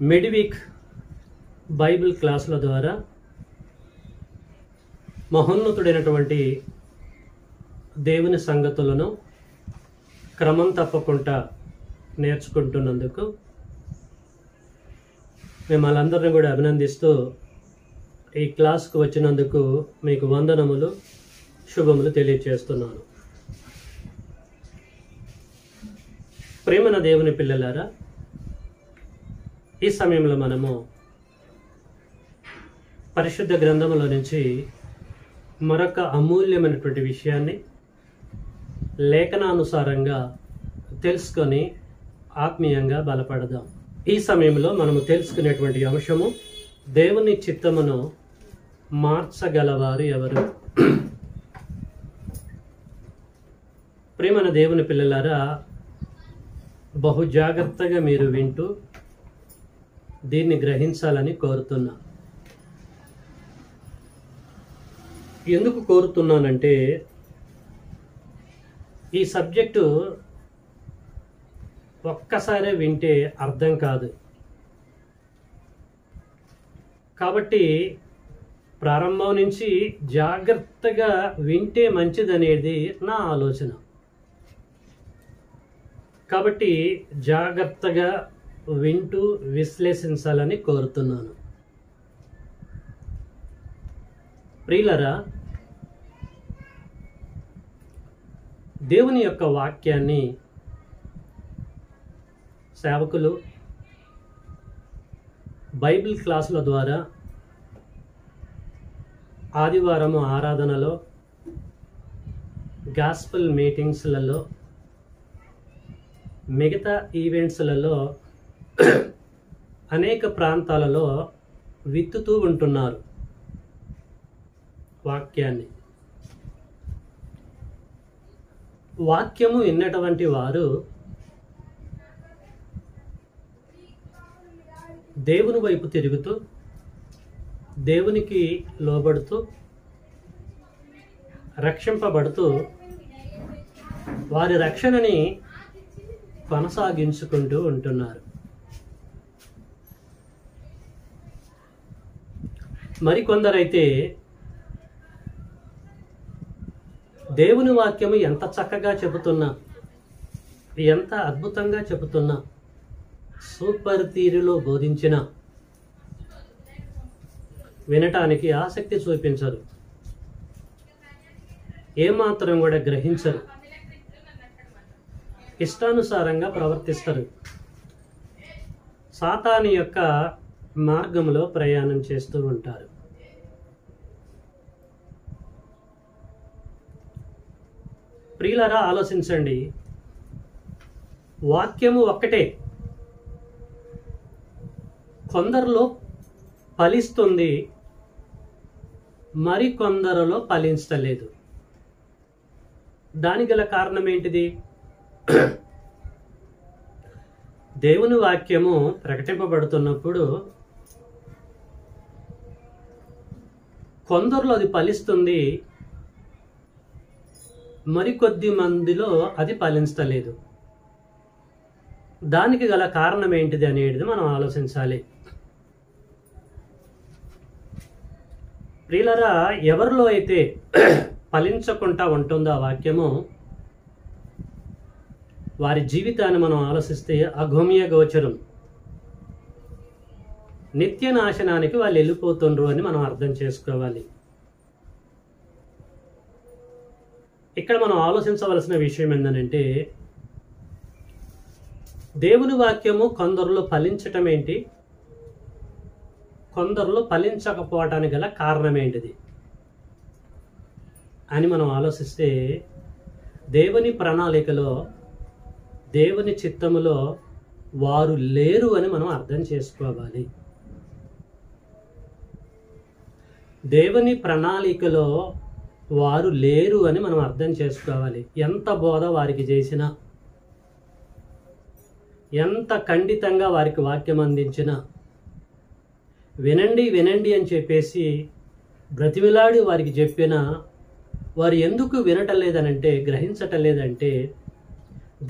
మిడ్వీక్ Bible క్లాసుల ద్వారా మహోన్నతుడైనటువంటి దేవుని సంగతులను క్రమం తప్పకుండా నేర్చుకుంటున్నందుకు మిమ్మల్ని అందరిని కూడా అభినందిస్తూ ఈ క్లాస్కు వచ్చినందుకు మీకు వందనములు శుభములు తెలియజేస్తున్నాను. ప్రేమన దేవుని పిల్లలారా, ఈ సమయంలో మనము పరిశుద్ధ గ్రంథములో నుంచి మరొక అమూల్యమైనటువంటి విషయాన్ని లేఖనానుసారంగా తెలుసుకొని ఆత్మీయంగా బలపడదాం. ఈ సమయంలో మనము తెలుసుకునేటువంటి అంశము, దేవుని చిత్తమును మార్చగలవారు ఎవరు? ప్రేమన దేవుని పిల్లలారా, బహు జాగ్రత్తగా మీరు వింటూ దీన్ని గ్రహించాలని కోరుతున్నా. ఎందుకు కోరుతున్నానంటే, ఈ సబ్జెక్టు ఒక్కసారే వింటే అర్థం కాదు. కాబట్టి ప్రారంభం నుంచి జాగ్రత్తగా వింటే మంచిదనేది నా ఆలోచన. కాబట్టి జాగ్రత్తగా వింటూ విశ్లేషించాలని కోరుతున్నాను. ప్రియులరా, దేవుని యొక్క వాక్యాన్ని సేవకులు బైబిల్ క్లాసుల ద్వారా, ఆదివారము ఆరాధనలో, గాస్పెల్ మీటింగ్స్లలో, మిగతా ఈవెంట్స్లలో అనేక ప్రాంతాలలో విత్తుతూ ఉంటున్నారు వాక్యాన్ని. వాక్యము విన్నటువంటి వారు దేవుని వైపు తిరుగుతూ, దేవునికి లోబడుతూ, రక్షింపబడుతూ, వారి రక్షణని కొనసాగించుకుంటూ ఉంటున్నారు. మరికొందరైతే దేవుని వాక్యము ఎంత చక్కగా చెబుతున్నా, ఎంత అద్భుతంగా చెబుతున్నా, సూపర్ తీరులో బోధించిన వినటానికి ఆసక్తి చూపించరు, ఏమాత్రం కూడా గ్రహించరు, ఇష్టానుసారంగా ప్రవర్తిస్తారు, సాతాను యొక్క మార్గంలో ప్రయాణం చేస్తూ ఉంటారు. ప్రియులారా, ఆలోచించండి. వాక్యము ఒక్కటే కొందరిలో ఫలిస్తుంది, మరి కొందరిలో ఫలించలేదు. దానికి గల కారణం ఏంటిది? దేవుని వాక్యము ప్రకటింపబడుతున్నప్పుడు కొందరిలో అది ఫలిస్తుంది, మరికొద్ది మందిలో అది ఫలించలేదు. దానికి గల కారణం ఏంటిది అనేది మనం ఆలోచించాలి. ప్రియులారా, ఎవరిలో అయితే ఫలించకుండా ఉంటుందో ఆ వాక్యము, వారి జీవితాన్ని మనం ఆలోచిస్తే అగమ్య గోచరం, నిత్య నాశనానికి వాళ్ళు వెళ్ళిపోతుండ్రు అని మనం అర్థం చేసుకోవాలి. ఇక్కడ మనం ఆలోచించవలసిన విషయం ఏంటంటే, దేవుని వాక్యము కొందరిలో ఫలించటం ఏంటి, కొందరిలో ఫలించకపోవటానికి గల కారణం ఏంటిది అని మనం ఆలోచిస్తే, దేవుని ప్రణాళికలో, దేవుని చిత్తములో వారు లేరు అని మనం అర్థం చేసుకోవాలి. దేవుని ప్రణాళికలో వారు లేరు అని మనం అర్థం చేసుకోవాలి. ఎంత బోధ వారికి చేసినా, ఎంత ఖండితంగా వారికి వాక్యం అందించినా, వినండి వినండి అని చెప్పేసి బ్రతిమిలాడి వారికి చెప్పినా, వారు ఎందుకు వినటం లేదనంటే, గ్రహించటం లేదంటే,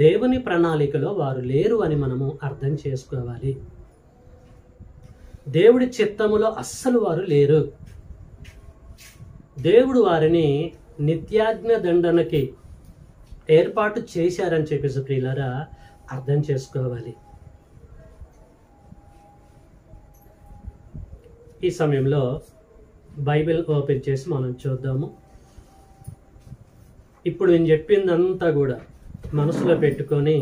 దేవుని ప్రణాళికలో వారు లేరు అని మనము అర్థం చేసుకోవాలి. దేవుడి చిత్తములో అస్సలు వారు లేరు. దేవుడు వారిని నిత్యాజ్ఞ దండనకి ఏర్పాటు చేశారని చెప్పేసి ప్రియులారా అర్థం చేసుకోవాలి. ఈ సమయంలో బైబిల్ ఓపెన్ చేసి మనం చూద్దాము. ఇప్పుడు నేను చెప్పిందంతా కూడా మనసులో పెట్టుకొని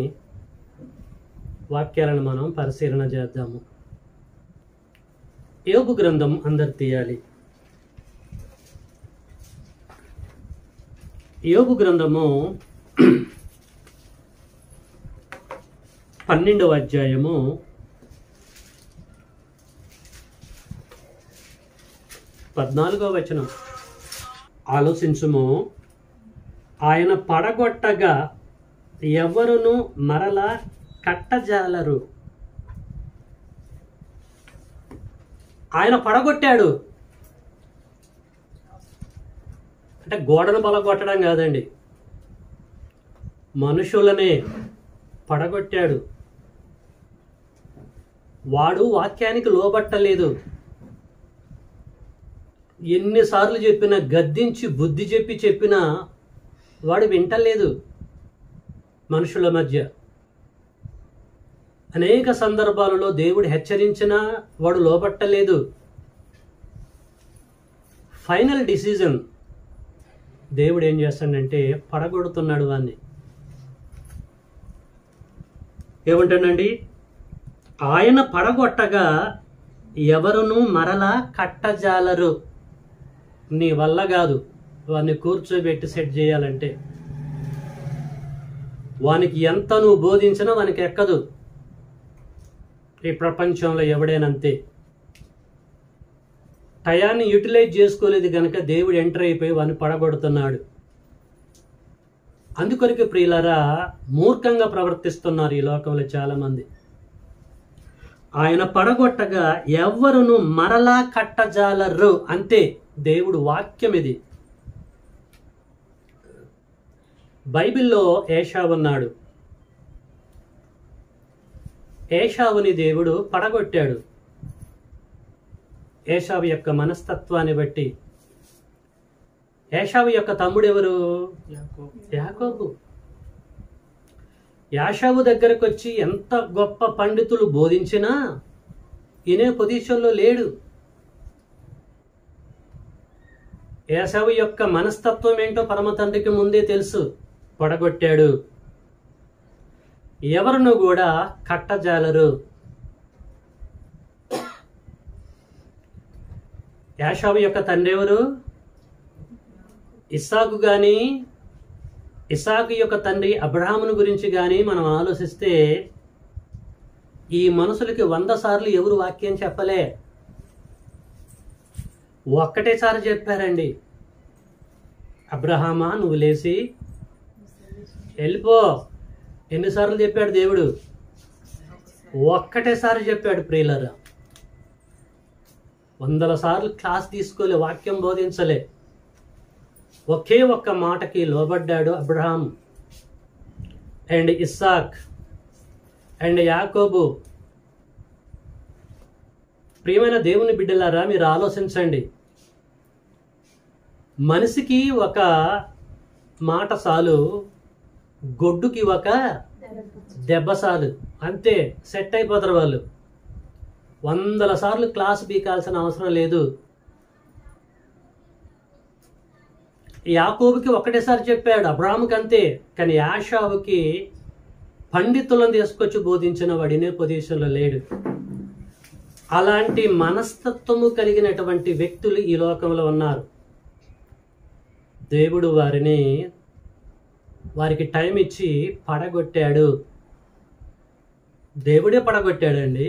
వాక్యాలను మనం పరిశీలన చేద్దాము. యోబు గ్రంథం అందరు తీయాలి. యోబు గ్రంథము 12వ అధ్యాయము 14వ వచనం. ఆలోచించుము, ఆయన పడగొట్టగా ఎవరును మరలా కట్టజాలరు. ఆయన పడగొట్టాడు అంటే గోడను బలగొట్టడం కాదండి, మనుషులనే పడగొట్టాడు. వాడు వాక్యానికి లోబట్టలేదు. ఎన్నిసార్లు చెప్పినా, గద్దించి బుద్ధి చెప్పినా వాడు వింటలేదు. మనుషుల మధ్య అనేక సందర్భాలలో దేవుడు హెచ్చరించినా వాడు లోబట్టలేదు. ఫైనల్ డిసిజన్ దేవుడు ఏం చేస్తాడంటే పడగొడుతున్నాడు వాన్ని. ఏమంటాడండి? ఆయన పడగొట్టగా ఎవరును మరలా కట్టజాలరు. నీ వల్ల కాదు వాన్ని కూర్చోబెట్టి సెట్ చేయాలంటే. వానికి ఎంత నువ్వు బోధించినా వానికి ఎక్కదు. ఈ ప్రపంచంలో ఎవడైనంతే. టయాన్ని యూటిలైజ్ చేసుకోలేదు కనుక దేవుడు ఎంటర్ అయిపోయి వాడిని పడగొడుతున్నాడు. అందుకొరకు ప్రియులారా మూర్ఖంగా ప్రవర్తిస్తున్నారు ఈ లోకంలో చాలా మంది. ఆయన పడగొట్టగా ఎవ్వరును మరలా కట్టజాలరు. అంతే, దేవుడు వాక్యం ఇది. బైబిల్లో ఏషావు ఉన్నాడు. ఏషావుని దేవుడు పడగొట్టాడు. ఏషావు యొక్క మనస్తత్వాన్ని బట్టి. ఏషావు యొక్క తమ్ముడు ఎవరు? యాకోబు. యాషావు దగ్గరకు వచ్చి ఎంత గొప్ప పండితులు బోధించినా ఈయనే పొజిషన్లో లేడు. ఏషావు యొక్క మనస్తత్వం ఏంటో పరమ తండ్రికి ముందే తెలుసు. పడగొట్టాడు. ఎవరును కూడా కట్టజాలరు. యాషావు యొక్క తండ్రి ఎవరు? ఇస్సాకు. కానీ ఇస్సాకు యొక్క తండ్రి అబ్రహామును గురించి కానీ మనం ఆలోచిస్తే ఈ మనుషులకి 100 సార్లు ఎవరు వాక్యం చెప్పలే, ఒక్కటేసారి చెప్పారండి. అబ్రహామా నువ్వు లేచి వెళ్ళిపో. ఎన్నిసార్లు చెప్పాడు దేవుడు? ఒక్కటేసారి చెప్పాడు. ప్రియులారా 100 సార్లు క్లాస్ తీసుకోలే, వాక్యం బోధించలే. ఒకే ఒక్క మాటకి లోబడ్డాడు అబ్రహాం అండ్ ఇస్సాక్ అండ్ యాకోబు. ప్రియమైన దేవుని బిడ్డలారా మీరు ఆలోచించండి. మనిషికి ఒక మాట చాలు, గొడ్డుకి ఒక దెబ్బ చాలు. అంతే, సెట్ అయిపోతారు వాళ్ళు. 100 సార్లు క్లాస్ బీకాల్సిన అవసరం లేదు. యాకోబుకి ఒకటేసారి చెప్పాడు, అబ్రాహాముకి అంతే. కానీ యాషావుకి పండితులను తీసుకొచ్చి బోధించిన వాడినే పొజిషన్లో లేడు. అలాంటి మనస్తత్వము కలిగినటువంటి వ్యక్తులు ఈ లోకంలో ఉన్నారు. దేవుడు వారికి టైం ఇచ్చి పడగొట్టాడు. దేవుడే పడగొట్టాడండి.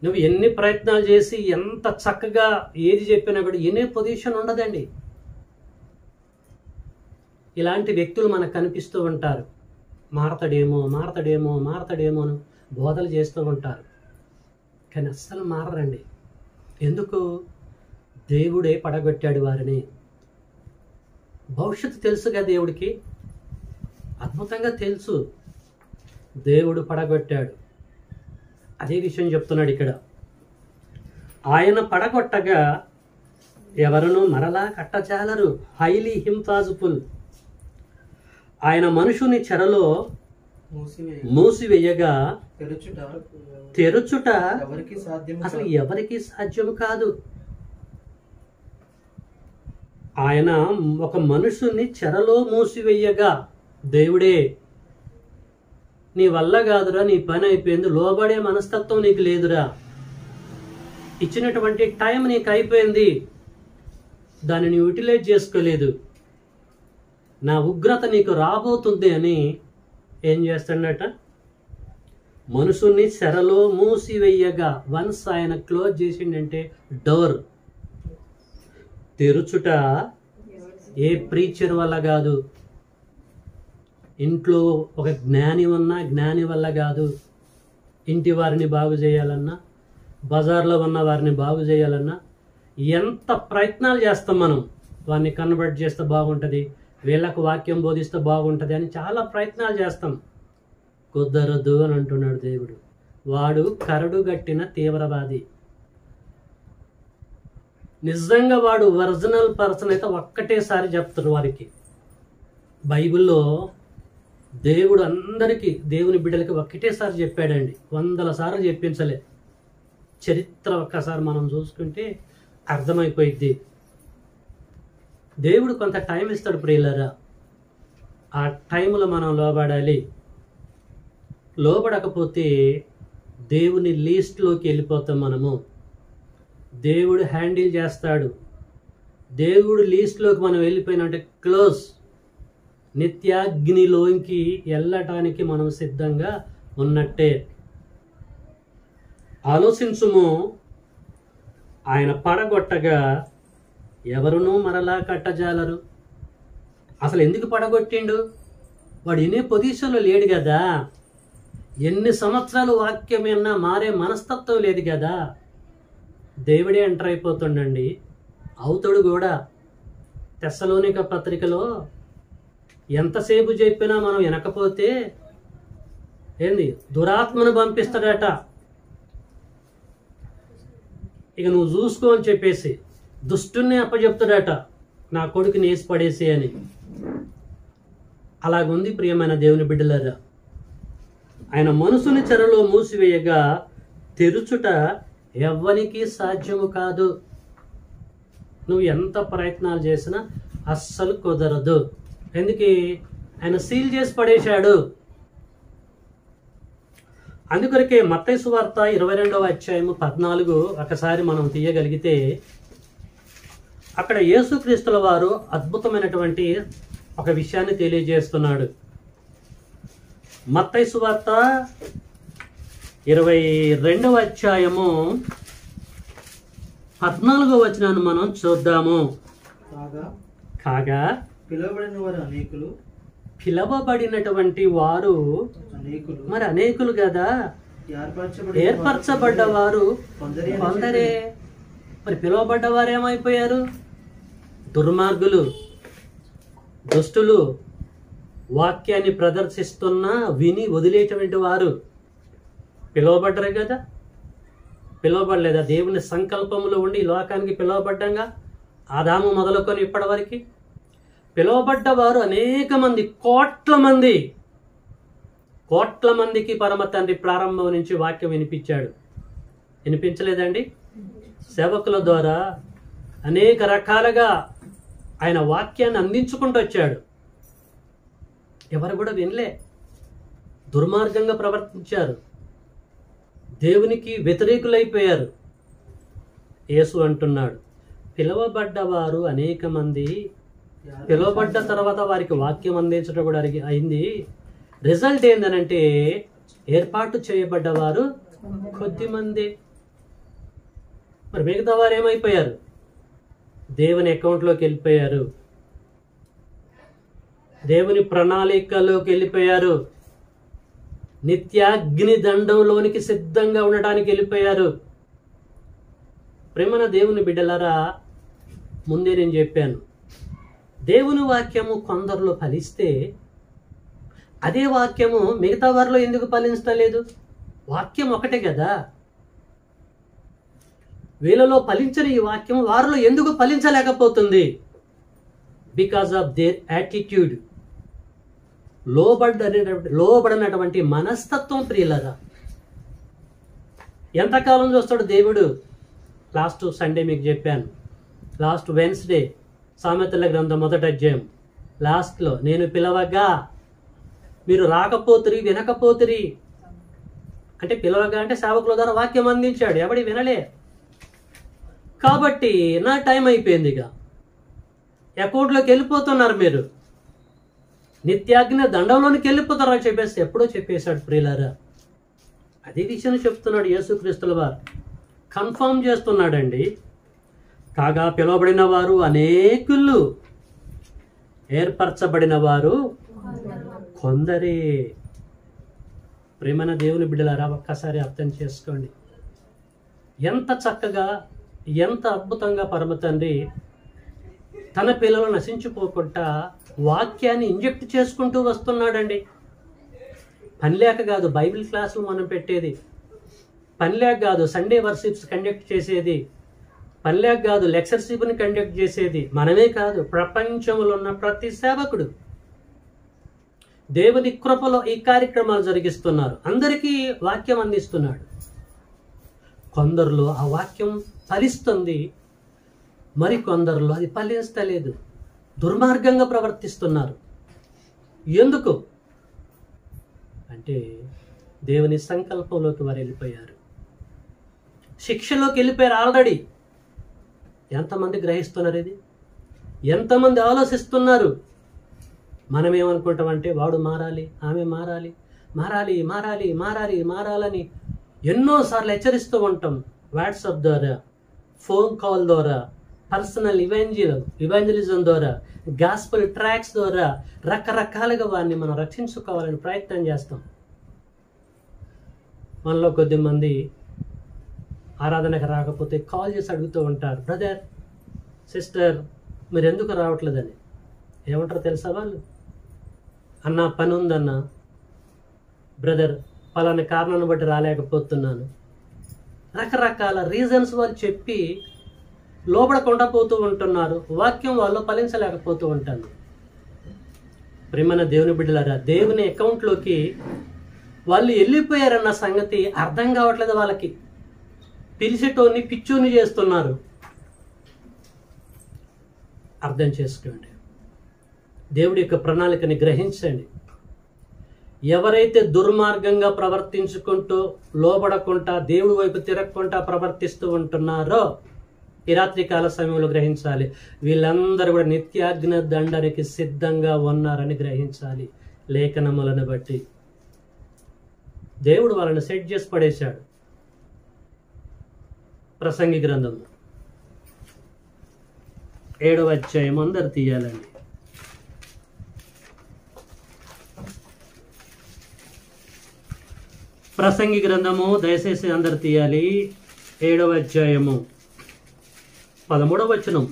నువ్వు ఎన్ని ప్రయత్నాలు చేసి ఎంత చక్కగా ఏది చెప్పినా కూడా వినే పొజిషన్ ఉండదండి. ఇలాంటి వ్యక్తులు మనకు కనిపిస్తూ ఉంటారు. మారతాడేమో అని బోధలు చేస్తూ ఉంటారు. కానీ అస్సలు మారరండి. ఎందుకు? దేవుడే పడగొట్టాడు వారిని. భవిష్యత్తు తెలుసుగా దేవుడికి, అద్భుతంగా తెలుసు. దేవుడు పడగొట్టాడు. అదే విషయం చెప్తున్నాడు ఇక్కడ. ఆయన పడగొట్టగా ఎవరునూ మరలా కట్టజాలరు. Highly impossible. ఆయన మనుషుని చెరలో మూసివేయగా తెరుచుట అసలు ఎవరికి సాధ్యం కాదు. ఆయన ఒక మనుషుని చెరలో మూసివేయగా, దేవుడే నీ వల్ల కాదురా, నీ పని అయిపోయింది, లోబడే మనస్తత్వం నీకు లేదురా, ఇచ్చినటువంటి టైం నీకు అయిపోయింది, దానిని యూటిలైజ్ చేసుకోలేదు, నా ఉగ్రత నీకు రాబోతుంది అని ఏం చేస్తాడట? మనుషుల్ని చెరలో మూసివేయగా, వన్స్ ఆయన క్లోజ్ చేసిండంటే డోర్ తెరుచుట ఏ ప్రీచర్ వల్ల కాదు, ఇంట్లో ఒక జ్ఞాని ఉన్నా జ్ఞాని వల్ల కాదు, ఇంటి వారిని బాగు చేయాలన్నా, బజార్లో ఉన్న వారిని బాగు చేయాలన్నా ఎంత ప్రయత్నాలు చేస్తాం మనం. వారిని కన్వర్ట్ చేస్తే బాగుంటుంది, వీళ్ళకు వాక్యం బోధిస్తే బాగుంటుంది అని చాలా ప్రయత్నాలు చేస్తాం. కుదరదు అని అంటున్నాడు దేవుడు. వాడు కరడు గట్టిన తీవ్రవాది. నిజంగా వాడు ఒరిజినల్ పర్సన్ అయితే ఒక్కటేసారి చెప్తారు వారికి. బైబిల్లో దేవుడు అందరికీ, దేవుని బిడ్డలకి ఒక్కటేసారి చెప్పాడండి, 100 సార్లు చెప్పించలే. చరిత్ర ఒక్కసారి మనం చూసుకుంటే అర్థమైపోయిద్ది. దేవుడు కొంత టైం ఇస్తాడు ప్రియులారా, ఆ టైంలో మనం లోబడాలి. లోబడకపోతే దేవుని లీస్ట్లోకి వెళ్ళిపోతాం మనము. దేవుడు హ్యాండిల్ చేస్తాడు. దేవుడు లీస్ట్లోకి మనం వెళ్ళిపోయినంటే క్లోజ్, నిత్యాగ్నిలోకి వెళ్ళటానికి మనం సిద్ధంగా ఉన్నట్టే. ఆలోచించుము, ఆయన పడగొట్టగా ఎవరునూ మరలా కట్టజాలరు. అసలు ఎందుకు పడగొట్టిండు? వాడు ఇనే పొజిషన్లో లేడు కదా, ఎన్ని సంవత్సరాలు వాక్యం విన్నా మారే మనస్తత్వం లేదు కదా. దేవుడే ఎంటర్ అయిపోతుండండి, అవుతాడు కూడా. తెస్సలోనిక పత్రికలో ఎంతసేపు చెప్పినా మనం వినకపోతే ఏంది, దురాత్మను పంపిస్తాడట. ఇక నువ్వు చూసుకో అని చెప్పేసి దుష్టుని అప్పచెప్తాడట, నా కొడుకుని వేసి పడేసి అని. అలాగుంది ప్రియమైన దేవుని బిడ్డలారా. ఆయన మనసుని చెరలో మూసివేయగా తెరుచుట ఎవ్వనికి సాధ్యము కాదు. నువ్వు ఎంత ప్రయత్నాలు చేసినా అస్సలు కుదరదు. ఎందుకు? ఆయన సీల్ చేసి పడేశాడు. అందుకొరకే మత్తయి సువార్త 22వ అధ్యాయము 14 ఒకసారి మనం తీయగలిగితే అక్కడ యేసుక్రీస్తుల వారు అద్భుతమైనటువంటి ఒక విషయాన్ని తెలియజేస్తున్నాడు. మత్తయి సువార్త 22వ అధ్యాయము 14వ వచనాన్ని మనం చూద్దాము. కాగా పిలవబడినటువంటి వారు మరి అనేకులు కదా, ఏర్పరచబడ్డవారు కొందరే. మరి పిలువబడ్డవారు ఏమైపోయారు? దుర్మార్గులు, దుష్టులు, వాక్యాన్ని ప్రదర్శిస్తున్నా విని వదిలేటువంటి వారు. పిలువబడ్డరే కదా, పిలువబడలేదా? దేవుని సంకల్పములో ఉండి ఈ లోకానికి పిలువబడ్డంగా, ఆదాము మొదలుకొని ఇప్పటి వరకు పిలువబడ్డవారు అనేక మంది, కోట్ల మందికి పరమ తండ్రి ప్రారంభం నుంచి వాక్యం వినిపించాడు. వినిపించలేదండి? సేవకుల ద్వారా అనేక రకాలుగా ఆయన వాక్యాన్ని అందించుకుంటూ వచ్చాడు. ఎవరు కూడా వినలే, దుర్మార్గంగా ప్రవర్తించారు, దేవునికి వ్యతిరేకులైపోయారు. యేసు అంటున్నాడు, పిలువబడ్డవారు అనేక మంది, పిలువబడ్డ తర్వాత వారికి వాక్యం అందించడం కూడా అయింది. రిజల్ట్ ఏందనంటే ఏర్పాటు చేయబడ్డవారు కొద్దిమంది. మరి మిగతా వారు ఏమైపోయారు? దేవుని అకౌంట్లోకి వెళ్ళిపోయారు, దేవుని ప్రణాళికలోకి వెళ్ళిపోయారు, నిత్యాగ్ని దండంలోనికి సిద్ధంగా ఉండటానికి వెళ్ళిపోయారు. ప్రేమన దేవుని బిడ్డలారా, ముందే నేను చెప్పాను, దేవుని వాక్యము కొందరిలో ఫలిస్తే అదే వాక్యము మిగతా వారిలో ఎందుకు ఫలించలేదు? వాక్యం ఒకటే కదా. వీళ్ళలో ఫలించని ఈ వాక్యం వారిలో ఎందుకు ఫలించలేకపోతుంది? Because of their attitude. లోబడినటువంటి మనస్తత్వం ప్రియులరా. ఎంతకాలం చూస్తాడు దేవుడు? లాస్ట్ సండే మీకు చెప్పాను, లాస్ట్ వెన్స్డే సామెతల గ్రంథం 1వ అధ్యాయం లాస్ట్లో, నేను పిలవగా మీరు రాకపోతురి, వినకపోతురి. అంటే పిలవగా అంటే సేవకుల ద్వారా వాక్యం అందించాడు, ఎవడి వినలే. కాబట్టి నా టైం అయిపోయింది, ఇక అకౌంట్లోకి వెళ్ళిపోతున్నారు మీరు, నిత్యాగ్ని దండంలోనికి వెళ్ళిపోతారని చెప్పేసి ఎప్పుడో చెప్పేశాడు ప్రియులారా. అదే విషయం చెప్తున్నాడు యేసుక్రీస్తుల వారు, కన్ఫర్మ్ చేస్తున్నాడండి. కాగా పిలువబడిన వారు అనేకులు, ఏర్పరచబడిన వారు కొందరే. ప్రేమైన దేవుని బిడ్డలారా, ఒక్కసారి అర్థం చేసుకోండి. ఎంత చక్కగా, ఎంత అద్భుతంగా పరమ తండ్రి తన పిల్లలు నశించిపోకుండా వాక్యాన్ని ఇంజెక్ట్ చేసుకుంటూ వస్తున్నాడండి. పనిలేక కాదు బైబిల్ క్లాసులు మనం పెట్టేది, పనిలేక కాదు సండే వర్షిప్స్ కండక్ట్ చేసేది, పనిలేక కాదు లెక్చర్షిప్ని కండక్ట్ చేసేది. మనమే కాదు, ప్రపంచంలో ఉన్న ప్రతి సేవకుడు దేవుని కృపలో ఈ కార్యక్రమాలు జరిగిస్తున్నారు, అందరికీ వాక్యం అందిస్తున్నాడు. కొందరిలో ఆ వాక్యం ఫలిస్తుంది, మరి కొందరిలో అది ఫలిస్తలేదు, దుర్మార్గంగా ప్రవర్తిస్తున్నారు. ఎందుకు అంటే దేవుని సంకల్పంలోకి వారు వెళ్ళిపోయారు, శిక్షలోకి వెళ్ళిపోయారు ఆల్రెడీ. ఎంతమంది గ్రహిస్తున్నారు ఇది? ఎంతమంది ఆలోచిస్తున్నారు? మనం ఏమనుకుంటామంటే వాడు మారాలి, ఆమె మారాలి, మారాలి మారాలి మారాలి మారాలని ఎన్నోసార్లు హెచ్చరిస్తూ ఉంటాం. వాట్సాప్ ద్వారా, ఫోన్ కాల్ ద్వారా, పర్సనల్ ఇవాంజలిజం ద్వారా, గాస్పల్ ట్రాక్స్ ద్వారా రకరకాలుగా వారిని మనం రక్షించుకోవాలని ప్రయత్నం చేస్తాం. మనలో కొద్దిమంది ఆరాధనకు రాకపోతే కాల్ చేసి అడుగుతూ ఉంటారు, బ్రదర్ సిస్టర్ మీరు ఎందుకు రావట్లేదని. ఏమంటారు తెలుసా వాళ్ళు? అన్న పని ఉందన్న, బ్రదర్ పలానా కారణాన్ని బట్టి రాలేకపోతున్నాను. రకరకాల రీజన్స్ వాళ్ళు చెప్పి లోబడకుండా పోతూ ఉంటున్నారు, వాక్యం వాళ్ళు ఫలించలేకపోతూ ఉంటుంది. ప్రేమైన దేవుని బిడ్డలారా, దేవుని అకౌంట్లోకి వాళ్ళు వెళ్ళిపోయారన్న సంగతి అర్థం కావట్లేదు వాళ్ళకి. పిలిచేటోని పిచ్చోని చేస్తున్నారు. అర్థం చేసుకోండి, దేవుడి యొక్క ప్రణాళికని గ్రహించండి. ఎవరైతే దుర్మార్గంగా ప్రవర్తించుకుంటూ లోబడకుండా దేవుడి వైపు తిరగకుండా ప్రవర్తిస్తూ ఉంటున్నారో ఈ రాత్రికాల సమయంలో గ్రహించాలి, వీళ్ళందరూ కూడా నిత్యాగ్ని దండానికి సిద్ధంగా ఉన్నారని గ్రహించాలి. లేఖనములను బట్టి దేవుడు వాళ్ళని సెట్ చేసి పడేశాడు. ప్రసంగి గ్రంథం 7వ అధ్యాయం అందరు తీయాలండి. ప్రసంగి గ్రంథము దయచేసి అందరు తీయాలి. 7వ అధ్యాయము 13వ వచనం.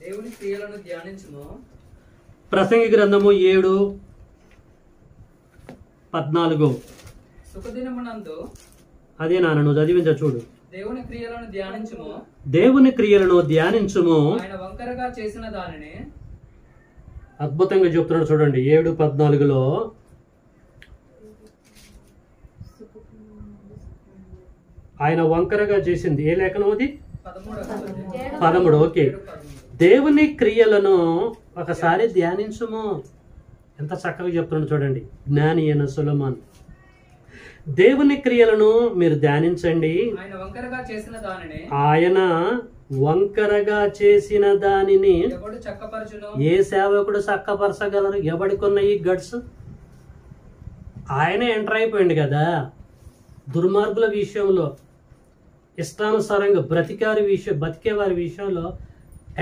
దేవుని క్రియలను ధ్యానించుము. ప్రసంగి గ్రంథము 7:14. సుఖదినమునందు అదే నాన్న నువ్వు చదివించ చూడు. దేవుని క్రియలను ధ్యానించుము. దేవుని క్రియలను ధ్యానించుము. ఆయన వంకరగా చేసిన దానిని అద్భుతంగా చెప్తున్నాడు చూడండి. 7:14లో ఆయన వంకరగా చేసింది ఏ లేఖనం అది? 13. ఓకే, దేవుని క్రియలను ఒకసారి ధ్యానించుము. ఎంత చక్కగా చెప్తున్నాడు చూడండి జ్ఞాని అయిన సొలొమోను. దేవుని క్రియలను మీరు ధ్యానించండి. ఆయన వంకరగా చేసిన దానిని ఎవడు చక్కపరచును? ఏ సేవకుడు చక్కపరచగలరు? ఎవడికున్న ఈ గట్స్? ఆయనే ఎంటర్ అయిపోయింది కదా. దుర్మార్గుల విషయంలో, ఇష్టానుసారంగా బతికే వారి విషయంలో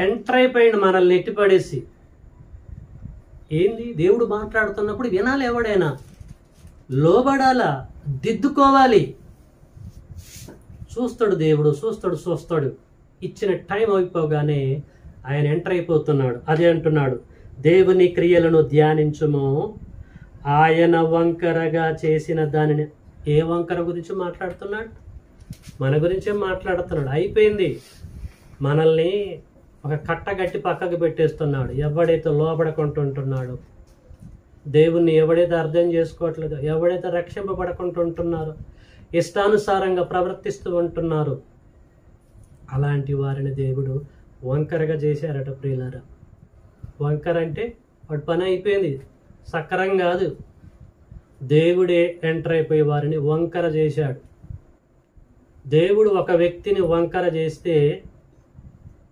ఎంటర్ అయిపోయింది, మనల్ని నెట్టిపడేసి. ఏంది? దేవుడు మాట్లాడుతున్నప్పుడు వినాలి, ఎవడైనా లోబడాలా, దిద్దుకోవాలి. చూస్తాడు దేవుడు, చూస్తాడు. ఇచ్చిన టైం అయిపోగానే ఆయన ఎంటర్ అయిపోతున్నాడు. అదే అంటున్నాడు, దేవుని క్రియలను ధ్యానించుము, ఆయన వంకరగా చేసిన దానిని. ఏ వంకర గురించి మాట్లాడుతున్నాడు? మన గురించే మాట్లాడుతున్నాడు. అయిపోయింది. మనల్ని ఒక కట్టగట్టి పక్కకు పెట్టేస్తున్నాడు. ఎవడైతే లోబడకుంటుంటున్నాడు, దేవుణ్ణి ఎవడైతే అర్థం చేసుకోవట్లేదు, ఎవడైతే రక్షింపబడకుంటుంటున్నారో, ఇష్టానుసారంగా ప్రవర్తిస్తూ ఉంటున్నారు, అలాంటి వారిని దేవుడు వంకరగా చేశారట ప్రియులారా. వంకర అంటే వాడి పని అయిపోయింది, సక్రం కాదు. దేవుడే ఎంటర్ అయిపోయి వారిని వంకర చేశాడు. దేవుడు ఒక వ్యక్తిని వంకర చేస్తే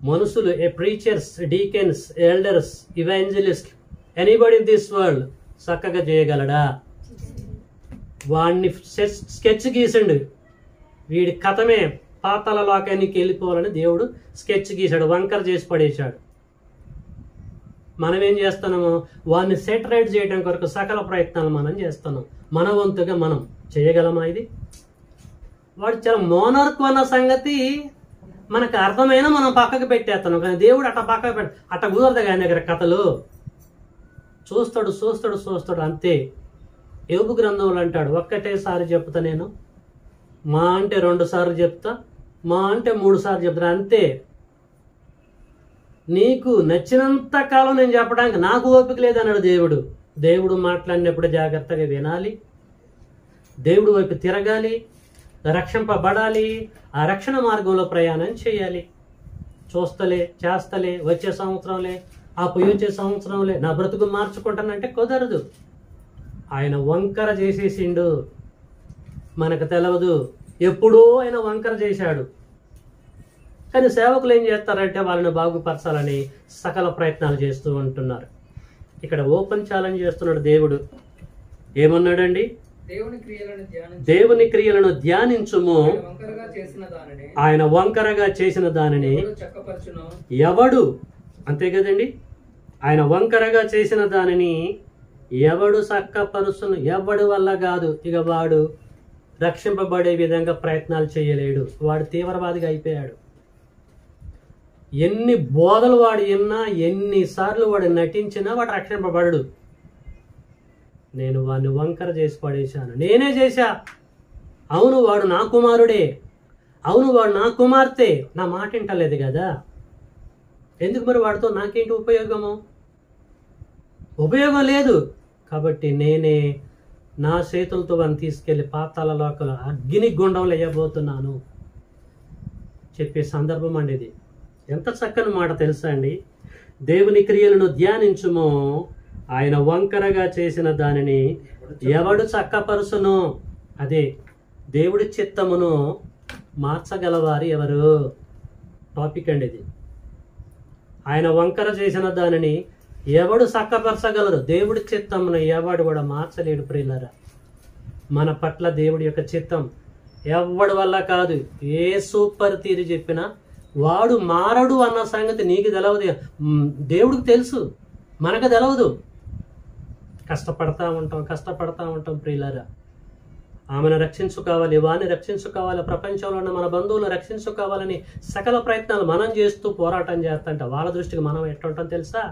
మనుషులు, preachers, deacons, elders, evangelist, anybody in this world చక్కగా చేయగలడా? వాడిని స్కెచ్ గీసండు, వీడి కథమే పాతాల లోకానికి వెళ్ళిపోవాలని దేవుడు స్కెచ్ గీశాడు, వంకర చేసి పడేశాడు. మనం ఏం చేస్తున్నాము? వాడిని సెటరైట్ చేయడం కొరకు సకల ప్రయత్నాలు మనం చేస్తున్నాం. మన వంతుగా మనం చేయగలమా? ఇది వాడు చాలా మోనార్క్ అన్న సంగతి మనకు అర్థమైనా మనం పక్కకు పెట్టేస్తున్నాం. కానీ దేవుడు అట్ట పక్కకు అట్ట కుదరదు. ఆయన దగ్గర కథలు చూస్తాడు చూస్తాడు చూస్తాడు అంతే. యోబు గ్రంథంలో అంటాడు, ఒక్కటేసారి చెప్తా నేను, మా అంటే 2 సార్లు చెప్తా, మా అంటే 3 సార్లు చెప్తా, అంతే. నీకు నచ్చినంత కాలం నేను చెప్పడానికి నాకు ఓపిక లేదన్నాడు దేవుడు. దేవుడు మాట్లాడినప్పుడు జాగ్రత్తగా వినాలి, దేవుడు వైపు తిరగాలి, రక్షింపబడాలి, ఆ రక్షణ మార్గంలో ప్రయాణం చేయాలి. చూస్తలే చేస్తలే వచ్చే సంవత్సరంలే ఆ పోయి వచ్చే సంవత్సరంలే నా బ్రతుకు మార్చుకుంటానంటే కుదరదు. ఆయన వంకర చేసేసిండు, మనకు తెలవదు. ఎప్పుడో ఆయన వంకర చేశాడు. కానీ సేవకులు ఏం చేస్తారంటే వాళ్ళని బాగుపరచాలని సకల ప్రయత్నాలు చేస్తూ ఉంటున్నారు. ఇక్కడ ఓపెన్ ఛాలెంజ్ చేస్తున్నాడు దేవుడు. ఏమన్నాడండి? దేవుని క్రియలను ధ్యానించుము, ఆయన వంకరగా చేసిన దానిని ఎవడు, అంతే కదండి, ఆయన వంకరగా చేసిన దానిని ఎవడు చక్కపరుచును? ఎవడి వల్ల కాదు. ఇక వాడు రక్షింపబడే విధంగా ప్రయత్నాలు చేయలేడు. వాడు తీవ్రవాదిగా అయిపోయాడు. ఎన్ని బోధలు వాడు విన్నా, ఎన్నిసార్లు వాడు నటించినా వాడు రక్షింపబడడు. నేను వాడిని వంకర చేసి పడేశాను, నేనే చేశా. అవును వాడు నా కుమారుడే, అవును వాడు నా కుమార్తె, నా మాట వింటలేదు కదా, ఎందుకు మరి వాడితో నాకేంటి ఉపయోగము? ఉపయోగం లేదు. కాబట్టి నేనే నా చేతులతో వాడిని తీసుకెళ్లి పాతాళ లోకంలో అగ్ని గుండంలో వేయబోతున్నాను చెప్పే సందర్భం అండి ఇది. ఎంత చక్కని మాట తెలుసా అండి? దేవుని క్రియలను ధ్యానించుము, ఆయన వంకరగా చేసిన దానిని ఎవడు చక్కపరుచును? అదే దేవుడి చిత్తమును మార్చగలవారు ఎవరు? టాపిక్ అండి ఇది. ఆయన వంకర చేసిన దానిని ఎవడు చక్కపరచగలరు? దేవుడి చిత్తమును ఎవడు కూడా మార్చలేడు ప్రియులారా. మన పట్ల దేవుడి యొక్క చిత్తం ఎవడి వల్ల కాదు. ఏ సూపర్ తీరి చెప్పినా వాడు మారడు అన్న సంగతి నీకు తెలవదు, దేవుడికి తెలుసు, మనకు తెలవదు. కష్టపడతా ఉంటాం ప్రియులారా. ఆమెను రక్షించుకోవాలి, వాడిని రక్షించుకోవాలి, ప్రపంచంలో ఉన్న మన బంధువులను రక్షించుకోవాలని సకల ప్రయత్నాలు మనం చేస్తూ పోరాటం చేస్తుంటే వాళ్ళ దృష్టికి మనం ఎట్లా ఉంటాం తెలుసా?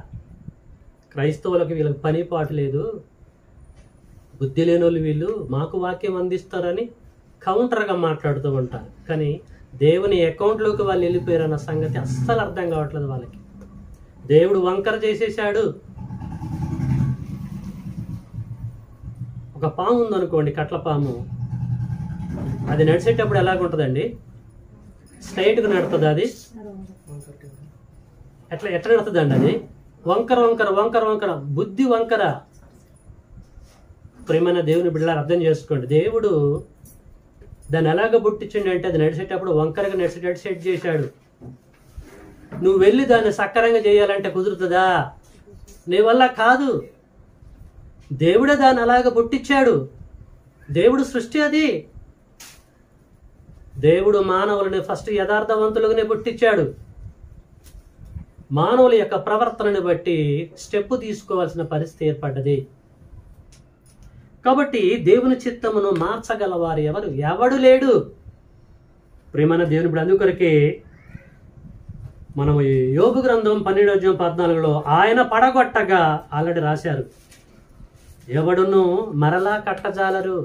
క్రైస్తవులకు వీళ్ళకి పని పాటు లేదు, బుద్ధి లేని వాళ్ళు వీళ్ళు, మాకు వాక్యం అందిస్తారని కౌంటర్గా మాట్లాడుతూ ఉంటారు. కానీ దేవుని అకౌంట్లోకి వాళ్ళు వెళ్ళిపోయారన్న సంగతి అస్సలు అర్థం కావట్లేదు వాళ్ళకి. దేవుడు వంకర చేసేసాడు. ఒక పాము ఉందనుకోండి, కట్ల పాము, అది నడిచేటప్పుడు ఎలాగుంటుందండి? స్ట్రైట్గా నడుతుంది. అది ఎట్లా నడుతుందండి? అది వంకర వంకర వంకర వంకర, బుద్ధి వంకర. ప్రేమైన దేవుని బిడ్డలారా అర్థం చేసుకోండి. దేవుడు దాన్ని ఎలాగ పుట్టించండి అంటే అది నడిచేటప్పుడు వంకరగా నడిచేటట్టు సెట్ చేశాడు. నువ్వు వెళ్ళి దాన్ని సక్కరంగా చేయాలంటే కుదురుతుందా? నీ వల్ల కాదు. దేవుడే దాన్ని అలాగ పుట్టించాడు. దేవుడు సృష్టి అది. దేవుడు మానవులని ఫస్ట్ యథార్థవంతులుగానే పుట్టించాడు. మానవుల యొక్క ప్రవర్తనని బట్టి స్టెప్ తీసుకోవాల్సిన పరిస్థితి ఏర్పడ్డది. కాబట్టి దేవుని చిత్తమును మార్చగలవారు ఎవడు లేడు. ప్రియమైన దేవుని ఇప్పుడు అందుకొరకే మనము యోబు గ్రంథం 12:14 ఆయన పడగొట్టగా ఆల్రెడీ రాశారు, ఎవడును మరలా కట్టజాలరు.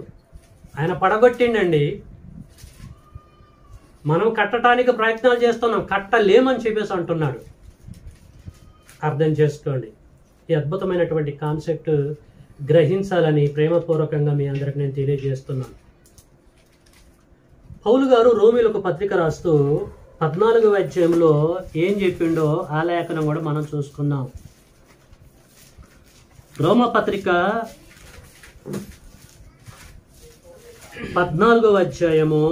ఆయన పడగొట్టిండండి. మనం కట్టడానికి ప్రయత్నాలు చేస్తున్నాం, కట్టలేమని చెప్పేసి అంటున్నాడు. అర్థం చేసుకోండి. ఈ అద్భుతమైనటువంటి కాన్సెప్ట్ గ్రహించాలని ప్రేమపూర్వకంగా మీ అందరికి నేను తెలియజేస్తున్నాను. పౌలు గారు రోమీలకు పత్రిక రాస్తూ 14వ అధ్యాయంలో ఏం చెప్పిండో ఆ లేఖనం కూడా మనం చూసుకుందాం. రోమా పత్రిక 14వ అధ్యాయము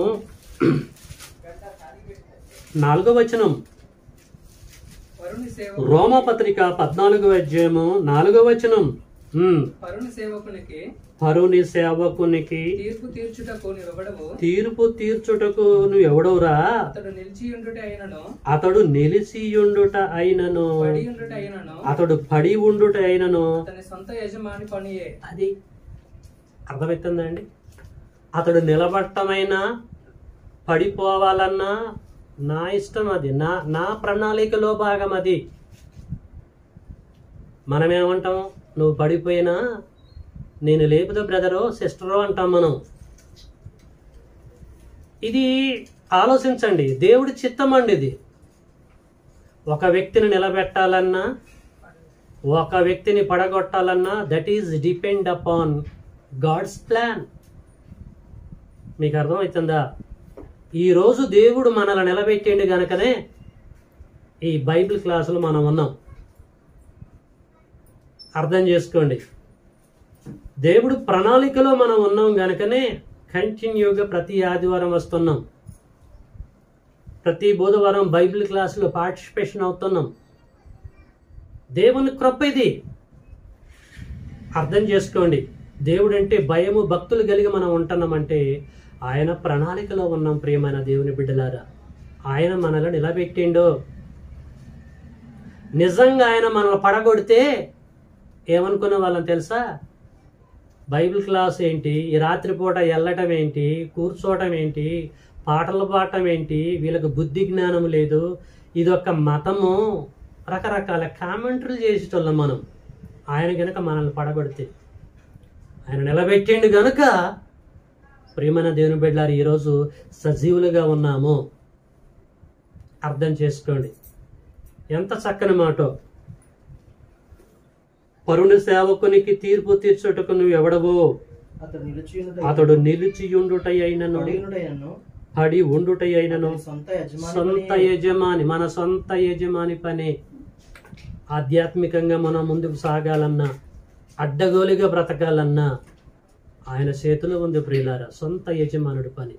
4వ వచనం. పరుని సేవ రోమా పత్రిక 14వ అధ్యాయము 4వ వచనం. పరుని సేవకునికి పరుని సేవకునికి తీర్పు తీర్చుటకు నీవెవడవు? తీర్పు తీర్చుటకు నువ్వు ఎవడవురా? అతడు నిలిచియుండుట అయినను అతడు నిలిచియుండుట అయినను, పడియుండుట అయినను అతడు పడి ఉండుట అయినను అతని సొంత యజమాని పనియే. అది అర్థమవుతుందండి. అతడు నిలబట్టమైనా పడిపోవాలన్నా నా ఇష్టం, అది నా ప్రణాళికలో భాగం. అది మనమేమంటాం, నువ్వు పడిపోయినా నేను లేపుదా బ్రదరో సిస్టరో అంటాం మనం. ఇది ఆలోచించండి, దేవుడి చిత్తం అండి ఇది. ఒక వ్యక్తిని నిలబెట్టాలన్నా, ఒక వ్యక్తిని పడగొట్టాలన్నా that is depend upon God's plan. మీకు అర్థమవుతుందా? ఈరోజు దేవుడు మనల్ని నిలబెట్టేండి గనుకనే ఈ బైబిల్ క్లాసులు మనం ఉన్నాం. అర్థం చేసుకోండి. దేవుడు ప్రణాళికలో మనం ఉన్నాం గనుకనే కంటిన్యూగా ప్రతి ఆదివారం వస్తున్నాం, ప్రతి బుధవారం బైబిల్ క్లాసులో పార్టిసిపేషన్ అవుతున్నాం. దేవుని కృప ఇది. అర్థం చేసుకోండి. దేవుడు అంటే భయము భక్తులు కలిగి మనం ఉంటున్నామంటే ఆయన ప్రణాళికలో ఉన్నాం. ప్రియమైన దేవుని బిడ్డలారా, ఆయన మనల్ని నిలబెట్టిండో. నిజంగా ఆయన మనల్ని పడగొడితే ఏమనుకునే వాళ్ళని తెలుసా? బైబిల్ క్లాస్ ఏంటి, ఈ రాత్రిపూట వెళ్ళటం ఏంటి, కూర్చోవటం ఏంటి, పాటలు పాడటం ఏంటి, వీళ్ళకి బుద్ధి జ్ఞానం లేదు, ఇదొక మతము, రకరకాల కామెంటరీలు చేసేటోళ్ళం మనం. ఆయన గనుక మనల్ని పడగొడితే, ఆయన నిలబెట్టిండు గనుక ప్రియమైన దేవుని బిడ్డలారు ఈరోజు సజీవులుగా ఉన్నాము. అర్థం చేసుకోండి. ఎంత చక్కని మాటో. పరుని సేవకునికి తీర్పు తీర్చుటకు నువ్వు ఎవడవో? అతడు నిలిచియుండుటై అయినను, పడి ఉండుటై అయినను సొంత యజమాని. మన సొంత యజమాని పనే. ఆధ్యాత్మికంగా మనం ముందుకు సాగాలన్నా, అడ్డగోలుగా బ్రతకాలన్నా ఆయన చేతిలో ఉంది ప్రియులారా. సొంత యజమానుడి పని.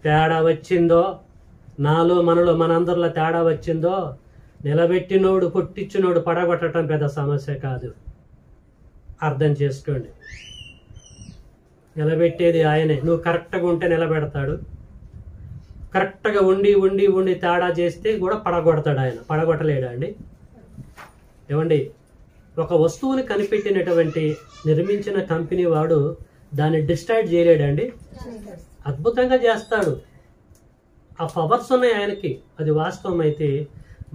తేడా వచ్చిందో, నాలో మనలో మనందరిలో తేడా వచ్చిందో, నిలబెట్టినోడు కొట్టించినోడు పడగొట్టడం పెద్ద సమస్య కాదు. అర్థం చేసుకోండి. నిలబెట్టేది ఆయనే. నువ్వు కరెక్ట్గా ఉంటే నిలబెడతాడు, కరెక్ట్గా ఉండి ఉండి ఉండి తేడా చేస్తే కూడా పడగొడతాడు ఆయన. పడగొట్టలేడా అండి? ఏమండి, ఒక వస్తువుని కనిపెట్టినటువంటి నిర్మించిన కంపెనీ వాడు దాన్ని డిస్ట్రాక్ట్ చేయలేడండి? అద్భుతంగా చేస్తాడు. ఆ పవర్స్ ఉన్నాయి ఆయనకి. అది వాస్తవం. అయితే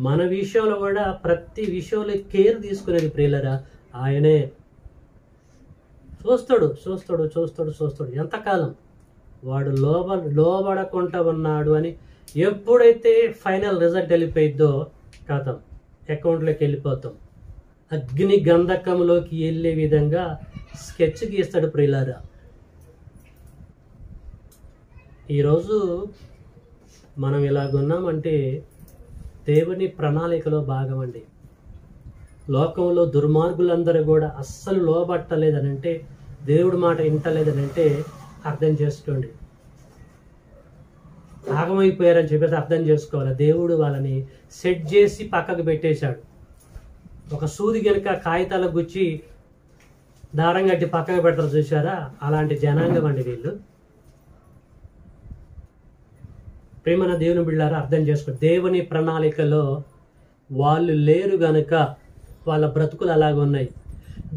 మన విషయంలో కూడా ప్రతి విషయంలో కేర్ తీసుకునేది ప్రియులరా ఆయనే. చూస్తాడు చూస్తాడు చూస్తాడు చూస్తాడు. ఎంతకాలం వాడు లోబడకుండా ఉన్నాడు అని ఎప్పుడైతే ఫైనల్ రిజల్ట్ వెళ్ళిపోయిద్దో కథం, అకౌంట్లోకి వెళ్ళిపోతాం. అగ్ని గంధకంలోకి వెళ్ళే విధంగా స్కెచ్ గీస్తాడు ప్రియులారా. ఈరోజు మనం ఇలాగున్నామంటే దేవుని ప్రణాళికలో భాగం అండి. లోకంలో దుర్మార్గులందరూ కూడా అస్సలు లోబట్టలేదనంటే, దేవుడి మాట వింటలేదనంటే అర్థం చేసుకోండి, భాగమైపోయారని చెప్పేసి అర్థం చేసుకోవాలి. దేవుడు వాళ్ళని సెట్ చేసి పక్కకు పెట్టేశాడు. ఒక సూది కనుక కాగితాల గుచ్చి దారం కట్టి పక్కకు పెడతారు చూసారా, అలాంటి జనాంగం అండి వీళ్ళు. ప్రేమన దేవుని బిడ్డలారా అర్థం చేసుకో. దేవుని ప్రణాళికలో వాళ్ళు లేరు గనుక వాళ్ళ బ్రతుకులు అలాగున్నాయి.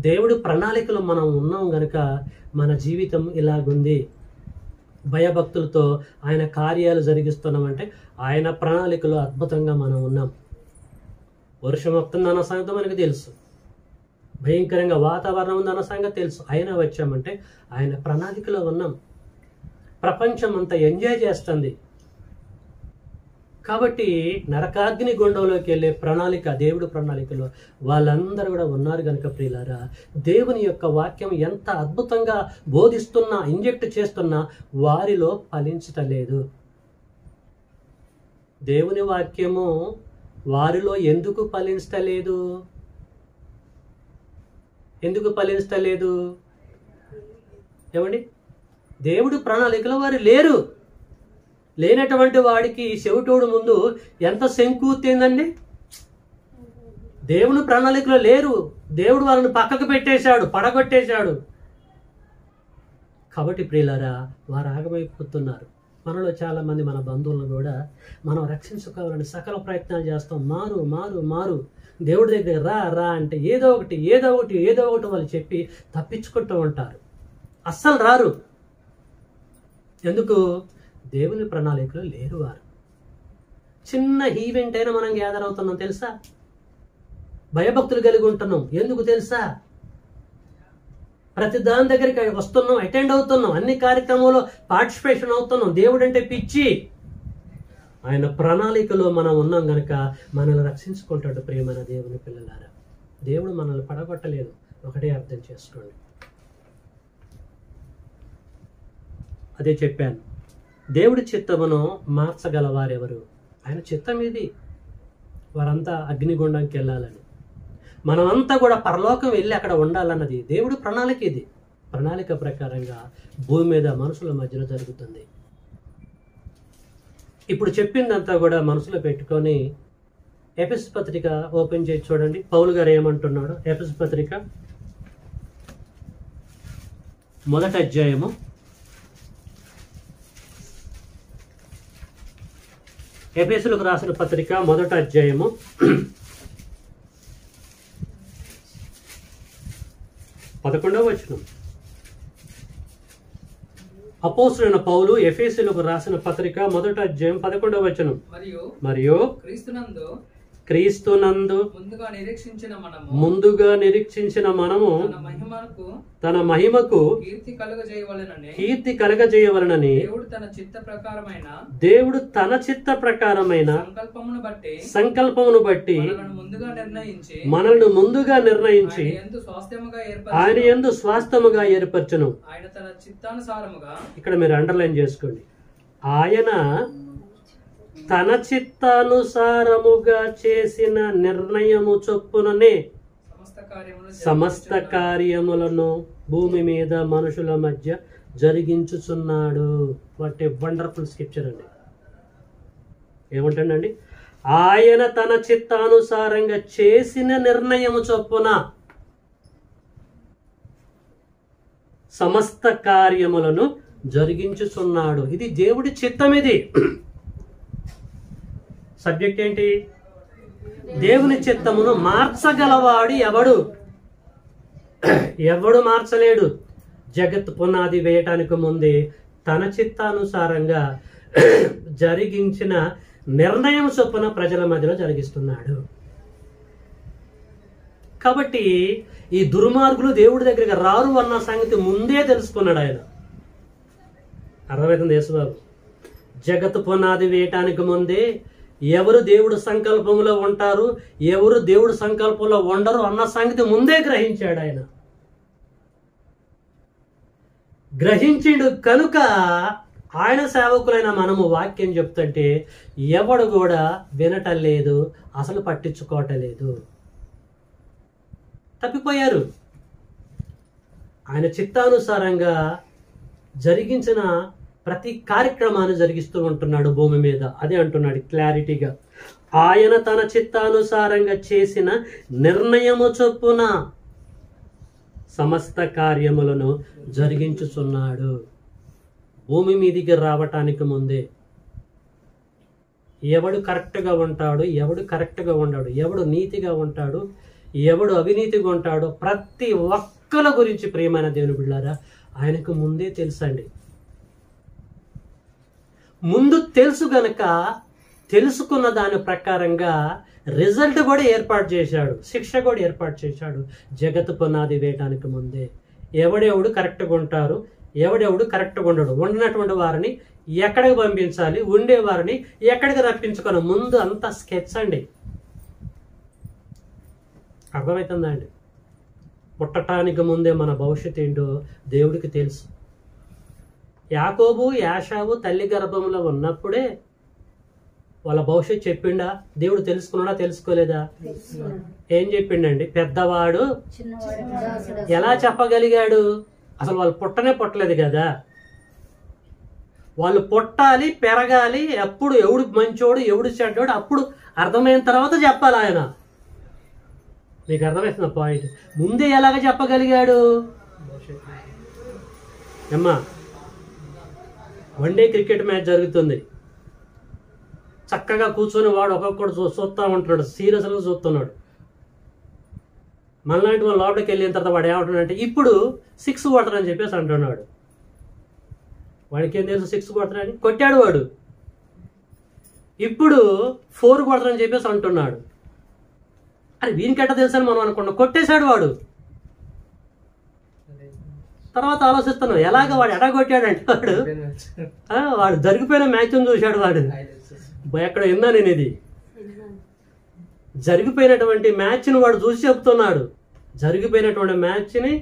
దేవుడి ప్రణాళికలో మనం ఉన్నాం గనుక మన జీవితం ఇలాగుంది. భయభక్తులతో ఆయన కార్యాలు జరిగిస్తున్నామంటే ఆయన ప్రణాళికలో అద్భుతంగా మనం ఉన్నాం. వర్షం వస్తుందన్న సంగతి మనకు తెలుసు, భయంకరంగా వాతావరణం ఉందన్న సంగతి తెలుసు. అయినా వచ్చామంటే ఆయన ప్రణాళికలో ఉన్నాం. ప్రపంచం అంతా ఎంజాయ్ చేస్తుంది. కాబట్టి నరకాగ్ని గుండంలోకి వెళ్ళే ప్రణాళిక, దేవుడి ప్రణాళికలో వాళ్ళందరూ కూడా ఉన్నారు కనుక ప్రియులారా, దేవుని యొక్క వాక్యం ఎంత అద్భుతంగా బోధిస్తున్నా, ఇంజెక్ట్ చేస్తున్నా వారిలో ఫలించటలేదు. దేవుని వాక్యము వారిలో ఎందుకు ఫలించటలేదు? ఎందుకు ఫలించటలేదు? ఏమండి? దేవుడి ప్రణాళికలో వారు లేరు. లేనటువంటి వాడికి చెవిటోడు ముందు ఎంత శంకూర్తిందండి. దేవుని ప్రణాళికలో లేరు. దేవుడు వాళ్ళని పక్కకు పెట్టేశాడు, పడగొట్టేశాడు. కాబట్టి ప్రియులారా, వారు ఆగమైపోతున్నారు. మనలో చాలా మంది మన బంధువులను కూడా మనం రక్షించుకోవాలని సకల ప్రయత్నాలు చేస్తాం. మారు మారు మారు, దేవుడి దగ్గర రా రా అంటే ఏదో ఒకటి వాళ్ళు చెప్పి తప్పించుకుంటూ ఉంటారు. అస్సలు రారు. ఎందుకు? దేవుని ప్రణాళికలో లేరు వారు. చిన్న ఈవెంట్ అయినా మనం గ్యాదర్ అవుతున్నాం తెలుసా? భయభక్తులు కలిగి ఉంటున్నాం. ఎందుకు తెలుసా? ప్రతి దాని దగ్గరికి వస్తున్నాం, అటెండ్ అవుతున్నాం, అన్ని కార్యక్రమంలో పార్టిసిపేషన్ అవుతున్నాం. దేవుడు అంటే పిచ్చి. ఆయన ప్రణాళికలో మనం ఉన్నాం గనక మనల్ని రక్షించుకుంటాడు. ప్రియమైన దేవుని పిల్లలారా, దేవుడు మనల్ని పడగొట్టలేదు. ఒకటే అర్థం చేసుకోండి. అదే చెప్పాను, దేవుడి చిత్తమును మార్చగలవారెవరు? ఆయన చిత్తం ఇది. వారంతా అగ్నిగుండంకి వెళ్ళాలని, మనమంతా కూడా పరలోకం వెళ్ళి అక్కడ ఉండాలన్నది దేవుడి ప్రణాళిక. ఇది ప్రణాళిక ప్రకారంగా భూమి మీద మనుషుల మధ్యలో జరుగుతుంది. ఇప్పుడు చెప్పిందంతా కూడా మనసులో పెట్టుకొని ఎఫెసు పత్రిక ఓపెన్ చేసి చూడండి. పౌలు గారు ఏమంటున్నాడు? ఎఫెసు పత్రిక 1వ అధ్యాయము 11 రాసిన పత్రిక 1వ అధ్యాయము 11వ వచనం. అపోస్తలుడైన పౌలు ఎఫెసీయులకు రాసిన పత్రిక 1వ అధ్యాయం 11వ వచనం. మరియు క్రీస్తునందు ముందుగా నిరీక్షించిన మనము తన మహిమకు కీర్తి కలగజేయవలనని దేవుడు తన చిత్త ప్రకారమైన సంకల్పమును బట్టి మనల్ని ముందుగా నిర్ణయించి ఆయన యందు స్వాస్థ్యముగా ఏర్పరచును. ఇక్కడ మీరు అండర్లైన్ చేసుకోండి. ఆయన తన చిత్తానుసారముగా చేసిన నిర్ణయము చొప్పుననే సమస్త కార్యములను భూమి మీద మనుషుల మధ్య జరిగించుచున్నాడు. వాట్ ఏ వండర్ఫుల్ స్క్రిప్చర్ అండి. ఏమంటాడండి? ఆయన తన చిత్తానుసారంగా చేసిన నిర్ణయము చొప్పున సమస్త కార్యములను జరిగించుచున్నాడు. ఇది దేవుడి చిత్తం. ఇది సబ్జెక్ట్ ఏంటి? దేవుని చిత్తమును మార్చగలవాడు ఎవడు? ఎవడు మార్చలేడు. జగత్ పునాది వేయటానికి ముందే తన చిత్తానుసారంగా జరిగించిన నిర్ణయం చొప్పున ప్రజల మధ్యలో జరిగిస్తున్నాడు. కాబట్టి ఈ దుర్మార్గులు దేవుడి దగ్గరికి రారు అన్న సంగతి ముందే తెలుసుకున్నాడు ఆయన. అర్థమవుతుంది యేసుబాబు? జగత్ పునాది వేయటానికి ముందే ఎవరు దేవుడు సంకల్పంలో ఉంటారు, ఎవరు దేవుడు సంకల్పంలో ఉండరు అన్న సంగతి ముందే గ్రహించాడు ఆయన. గ్రహించిండు కనుక ఆయన సేవకులైన మనము వాక్యం చెప్తుంటే ఎవడు కూడా వినటం లేదు, అసలు పట్టించుకోవటం లేదు. తప్పిపోయారు. ఆయన చిత్తానుసారంగా జరిగించిన ప్రతి కార్యక్రమాన్ని జరిగిస్తూ ఉంటున్నాడు భూమి మీద. అదే అంటున్నాడు క్లారిటీగా. ఆయన తన చిత్తానుసారంగా చేసిన నిర్ణయము చొప్పున సమస్త కార్యములను జరిగించుచున్నాడు. భూమి మీదికి రావటానికి ముందే ఎవడు కరెక్ట్గా ఉంటాడు, ఎవడు కరెక్ట్గా ఉండడు, ఎవడు నీతిగా ఉంటాడు, ఎవడు అవినీతిగా ఉంటాడో ప్రతి ఒక్కల గురించి ప్రియమైన దేవుని బిడ్డలారా ఆయనకు ముందే తెలుసండి. ముందు తెలుసు గనక తెలుసుకున్న దాని ప్రకారంగా రిజల్ట్ కూడా ఏర్పాటు చేశాడు, శిక్ష కూడా ఏర్పాటు చేశాడు. జగత్ పునాది వేయటానికి ముందే ఎవడెవడు కరెక్ట్గా ఉంటారు, ఎవడెవడు కరెక్ట్గా ఉండడు. ఉన్నటువంటి వారిని ఎక్కడికి పంపించాలి, ఉండేవారిని ఎక్కడికి రప్పించుకోను, ముందు అంతా స్కెచ్ అండి. అర్థమవుతుందా అండి? పుట్టటానికి ముందే మన భవిష్యత్తు ఏంటో దేవుడికి తెలుసు. యాకోబు యాషావు తల్లి గర్భంలో ఉన్నప్పుడే వాళ్ళ భవిష్యత్తు చెప్పిండా? దేవుడు తెలుసుకున్నాడా తెలుసుకోలేదా? ఏం చెప్పిండండి? పెద్దవాడు ఎలా చెప్పగలిగాడు? అసలు వాళ్ళు పుట్టలేదు కదా. వాళ్ళు పుట్టాలి, పెరగాలి, ఎప్పుడు ఎవడు మంచోడు ఎవడు చెడ్డోడు అప్పుడు అర్థమైన తర్వాత చెప్పాలి ఆయన. మీకు అర్థమవుతున్న పాయింట్? ముందే ఎలాగ చెప్పగలిగాడు? అమ్మా, వన్డే క్రికెట్ మ్యాచ్ జరుగుతుంది, చక్కగా కూర్చొని వాడు ఒక్కొక్కడు చూస్తూ ఉంటున్నాడు, సీరియస్గా చూస్తున్నాడు. మనలాంటి వాళ్ళు లోపలికి వెళ్ళిన తర్వాత వాడు ఏమంటున్నాడంటే ఇప్పుడు 6 కొడతారని చెప్పేసి అంటున్నాడు. వాడికి ఏం తెలుసు 6 కొడతారని? కొట్టాడు వాడు. ఇప్పుడు 4 కొడతారని చెప్పేసి అంటున్నాడు. అరే వీనికెట్ట తెలుసు అని మనం అనుకున్నాం. కొట్టేశాడు వాడు. తర్వాత ఆలోచిస్తున్నాం ఎలాగ వాడు ఎట కొట్టాడంటే వాడు జరిగిపోయిన మ్యాచ్ చూశాడు వాడు. ఎక్కడ విన్నా నేను ఇది. జరిగిపోయినటువంటి మ్యాచ్ని వాడు చూసి చెప్తున్నాడు. జరిగిపోయినటువంటి మ్యాచ్ని